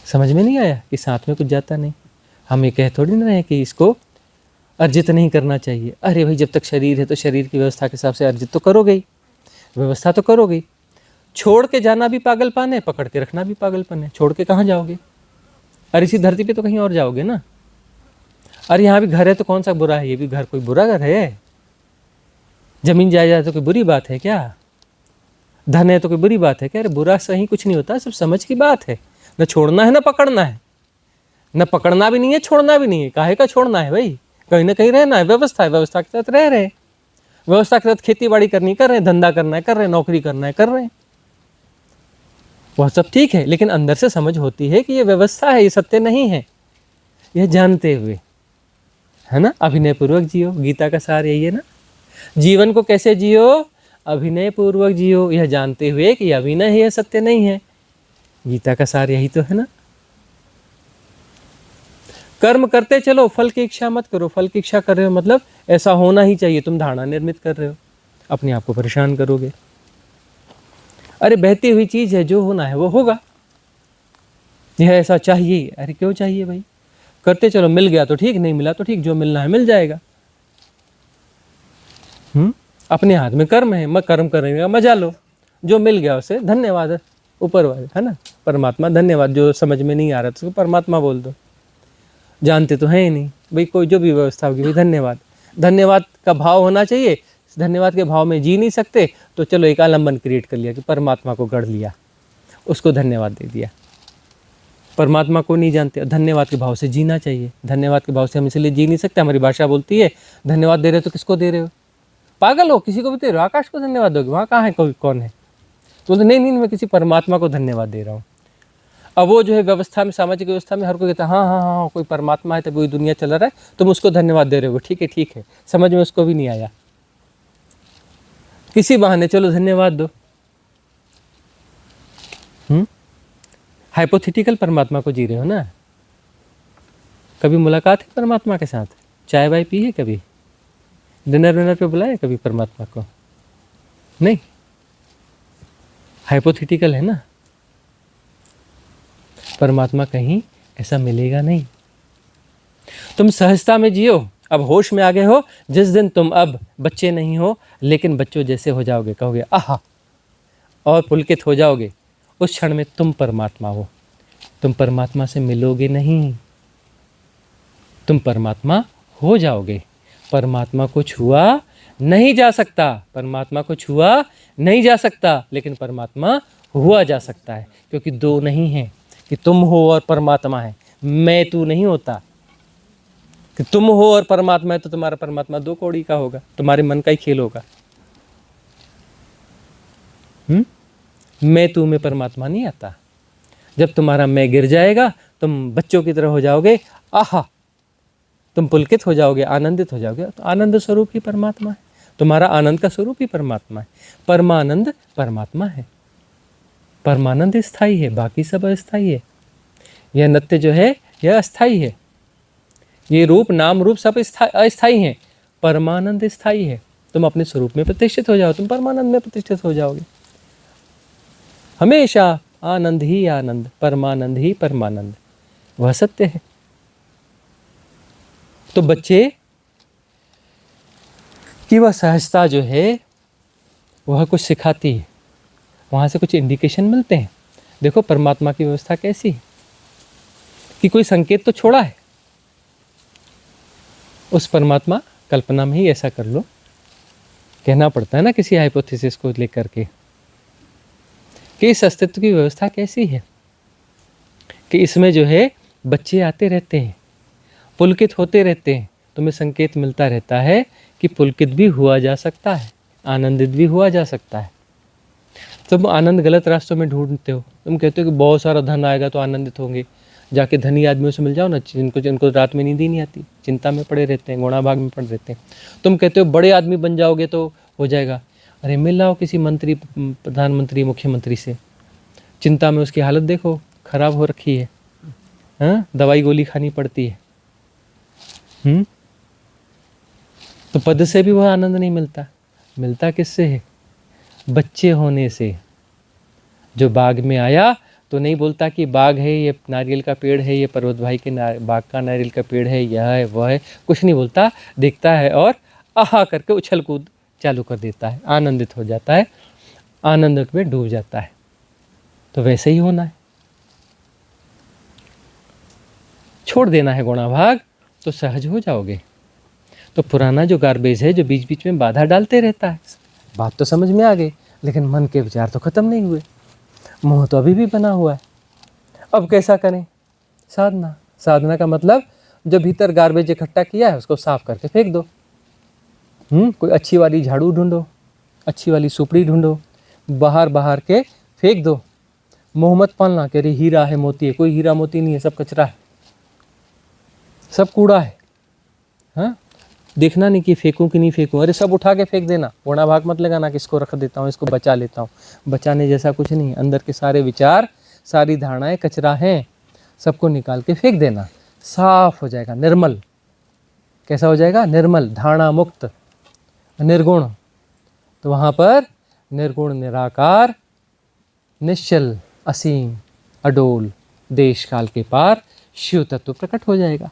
B: समझ में नहीं आया कि साथ में कुछ जाता नहीं? हम ये कह थोड़ी ना रहे कि इसको अर्जित नहीं करना चाहिए। अरे भाई, जब तक शरीर है तो शरीर की व्यवस्था के हिसाब से अर्जित तो करोगे ही, व्यवस्था तो करोगे ही। छोड़ के जाना भी पागलपन है, पकड़ के रखना भी पागलपन है। छोड़ के कहाँ जाओगे? अरे इसी धरती पे तो कहीं और जाओगे ना। अरे यहाँ भी घर है तो कौन सा बुरा है? ये भी घर कोई बुरा घर है? जमीन जायदाद तो कोई बुरी बात है क्या? धन है तो कोई बुरी बात है क्या? अरे बुरा सही कुछ नहीं होता, सिर्फ समझ की बात है। न छोड़ना है न पकड़ना है, न पकड़ना भी नहीं है, छोड़ना भी नहीं है। काहे का छोड़ना है भाई? कहीं ना कहीं रहना है, व्यवस्था है, व्यवस्था के साथ रह रहे हैं, व्यवस्था के साथ खेती बाड़ी करनी कर रहे हैं, धंधा करना है कर रहे हैं, नौकरी करना है कर रहे हैं, वह सब ठीक है। लेकिन अंदर से समझ होती है कि ये व्यवस्था है, ये सत्य नहीं है, यह जानते हुए, है ना। अभिनय पूर्वक जियो, गीता का सार यही है ना। जीवन को कैसे जियो? अभिनय पूर्वक जियो, यह जानते हुए कि अभिनय है, यह सत्य नहीं है। गीता का सार यही तो है ना। कर्म करते चलो, फल की इच्छा मत करो। फल की इच्छा कर रहे हो मतलब ऐसा होना ही चाहिए, तुम धारणा निर्मित कर रहे हो, अपने आप को परेशान करोगे। अरे बहती हुई चीज है, जो होना है वो होगा, यह ऐसा चाहिए। अरे क्यों चाहिए भाई? करते चलो, मिल गया तो ठीक, नहीं मिला तो ठीक, जो मिलना है मिल जाएगा। अपने हाथ में कर्म है, कर्म करने का मजा लो, जो मिल गया उसे धन्यवाद, ऊपर वाले है ना, परमात्मा धन्यवाद। जो समझ में नहीं आ रहा तो उसको परमात्मा बोल दो, जानते तो हैं ही नहीं भाई। कोई जो भी व्यवस्था होगी भाई धन्यवाद, धन्यवाद का भाव होना चाहिए। धन्यवाद के भाव में जी नहीं सकते तो चलो एक आलम्बन क्रिएट कर लिया कि परमात्मा को गढ़ लिया, उसको धन्यवाद दे दिया। परमात्मा को नहीं जानते, धन्यवाद के भाव से जीना चाहिए। धन्यवाद के भाव से हम इसलिए जी नहीं सकते, हमारी भाषा बोलती है धन्यवाद दे रहे हो तो किसको दे रहे हो? पागल हो, किसी को भी दे रहे हो? आकाश को धन्यवाद दोगे? वहाँ कहाँ है कोई, कौन है? तो नहीं, मैं किसी परमात्मा को धन्यवाद दे रहा हूँ। अब वो जो है व्यवस्था में, सामाजिक व्यवस्था में हर कोई कहता है हाँ, कोई परमात्मा है तभी वही दुनिया चल रहा है, तुम उसको धन्यवाद दे रहे हो। ठीक है, समझ में उसको भी नहीं आया, किसी बहाने चलो धन्यवाद दो। हाइपोथेटिकल परमात्मा को जी रहे हो ना। कभी मुलाकात है परमात्मा के साथ? चाय वाय पी है कभी? डिनर विनर पे बुलाया कभी परमात्मा को? नहीं, हाइपोथेटिकल है ना। परमात्मा कहीं ऐसा मिलेगा नहीं। तुम सहजता में जियो। अब होश में आ गए हो, जिस दिन तुम अब बच्चे नहीं हो लेकिन बच्चों जैसे हो जाओगे, कहोगे आहा, और पुलकित हो जाओगे, उस क्षण में तुम परमात्मा हो। तुम परमात्मा से मिलोगे नहीं, तुम परमात्मा हो जाओगे। परमात्मा को छुआ नहीं जा सकता, परमात्मा को छुआ नहीं जा सकता, लेकिन परमात्मा हुआ जा सकता है, क्योंकि दो नहीं है कि तुम हो और परमात्मा है, मैं तू नहीं होता। कि तुम हो और परमात्मा है तो तुम्हारा परमात्मा दो कौड़ी का होगा, तुम्हारे मन का ही खेल होगा। मैं तू में परमात्मा नहीं आता। जब तुम्हारा मैं गिर जाएगा, तुम बच्चों की तरह हो जाओगे, आहा, तुम पुलकित हो जाओगे, आनंदित हो जाओगे। तो आनंद स्वरूप ही परमात्मा है, तुम्हारा आनंद का स्वरूप ही परमात्मा है। परमानंद परमात्मा है। परमानंद स्थायी है, बाकी सब अस्थायी है। यह नित्य जो है यह अस्थायी है। ये रूप नाम रूप सब अस्थायी हैं, परमानंद स्थायी है। तुम अपने स्वरूप में प्रतिष्ठित हो जाओ, तुम परमानंद में प्रतिष्ठित हो जाओगे। हमेशा आनंद ही आनंद, परमानंद ही परमानंद, वह सत्य है। तो बच्चे की वह सहजता जो है वह कुछ सिखाती है, वहाँ से कुछ इंडिकेशन मिलते हैं। देखो परमात्मा की व्यवस्था कैसी है कि कोई संकेत तो छोड़ा है। उस परमात्मा कल्पना में ही ऐसा कर लो, कहना पड़ता है ना किसी हाइपोथेसिस को लेकर के कि इस अस्तित्व की व्यवस्था कैसी है कि इसमें जो है बच्चे आते रहते हैं, पुलकित होते रहते हैं। तुम्हें संकेत मिलता रहता है कि पुलकित भी हुआ जा सकता है, आनंदित भी हुआ जा सकता है। तुम आनंद गलत रास्तों में ढूंढते हो। तुम कहते हो कि बहुत सारा धन आएगा तो आनंदित होंगे। जाके धनी आदमियों से मिल जाओ ना, जिनको रात में नींद ही नहीं आती, चिंता में पड़े रहते हैं, गुणा भाग में पड़े रहते हैं। तुम कहते हो बड़े आदमी बन जाओगे तो हो जाएगा। अरे मिल आओ किसी मंत्री, प्रधानमंत्री, मुख्यमंत्री से, चिंता में उसकी हालत देखो खराब हो रखी है, हाँ, दवाई गोली खानी पड़ती है। तो पद से भी वह आनंद नहीं मिलता। मिलता किससे है? बच्चे होने से। जो बाग में आया तो नहीं बोलता कि बाग है, ये नारियल का पेड़ है, ये पर्वत भाई के बाग का नारियल का पेड़ है, यह है वह है, कुछ नहीं बोलता। देखता है और आहा करके उछल कूद चालू कर देता है, आनंदित हो जाता है, आनंद में डूब जाता है। तो वैसे ही होना है, छोड़ देना है गुणा भाग, तो सहज हो जाओगे। तो पुराना जो गार्बेज है जो बीच बीच में बाधा डालते रहता है, बात तो समझ में आ गई, लेकिन मन के विचार तो खत्म नहीं हुए, मोह तो अभी भी बना हुआ है। अब कैसा करें? साधना। साधना का मतलब जो भीतर गार्बेज इकट्ठा किया है उसको साफ करके फेंक दो। कोई अच्छी वाली झाड़ू ढूंढो, अच्छी वाली सुपड़ी ढूंढो, बाहर बाहर के फेंक दो। मोह मत पालना कि अरे हीरा है मोती है, कोई हीरा मोती नहीं है, सब कचरा है, सब कूड़ा है। हाँ, देखना नहीं कि फेंकूं कि नहीं फेंकूं, अरे सब उठा के फेंक देना। गुणा भाग मत लगाना कि इसको रख देता हूँ, इसको बचा लेता हूँ। बचाने जैसा कुछ नहीं है। अंदर के सारे विचार, सारी धारणाएं कचरा हैं, सबको निकाल के फेंक देना। साफ हो जाएगा, निर्मल। कैसा हो जाएगा? निर्मल, धारणा मुक्त, निर्गुण। तो वहाँ पर निर्गुण, निराकार, निश्चल, असीम, अडोल, देश काल के पार शिव तत्व प्रकट हो जाएगा।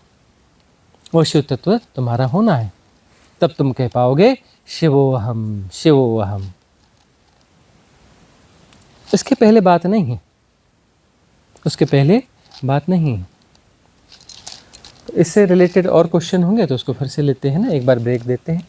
B: वो शिव तत्व तुम्हारा होना है, तब तुम कह पाओगे शिवोहम शिवोहम। इसके पहले बात नहीं है, उसके पहले बात नहीं है। इससे रिलेटेड और क्वेश्चन होंगे तो उसको फिर से लेते हैं ना, एक बार ब्रेक देते हैं।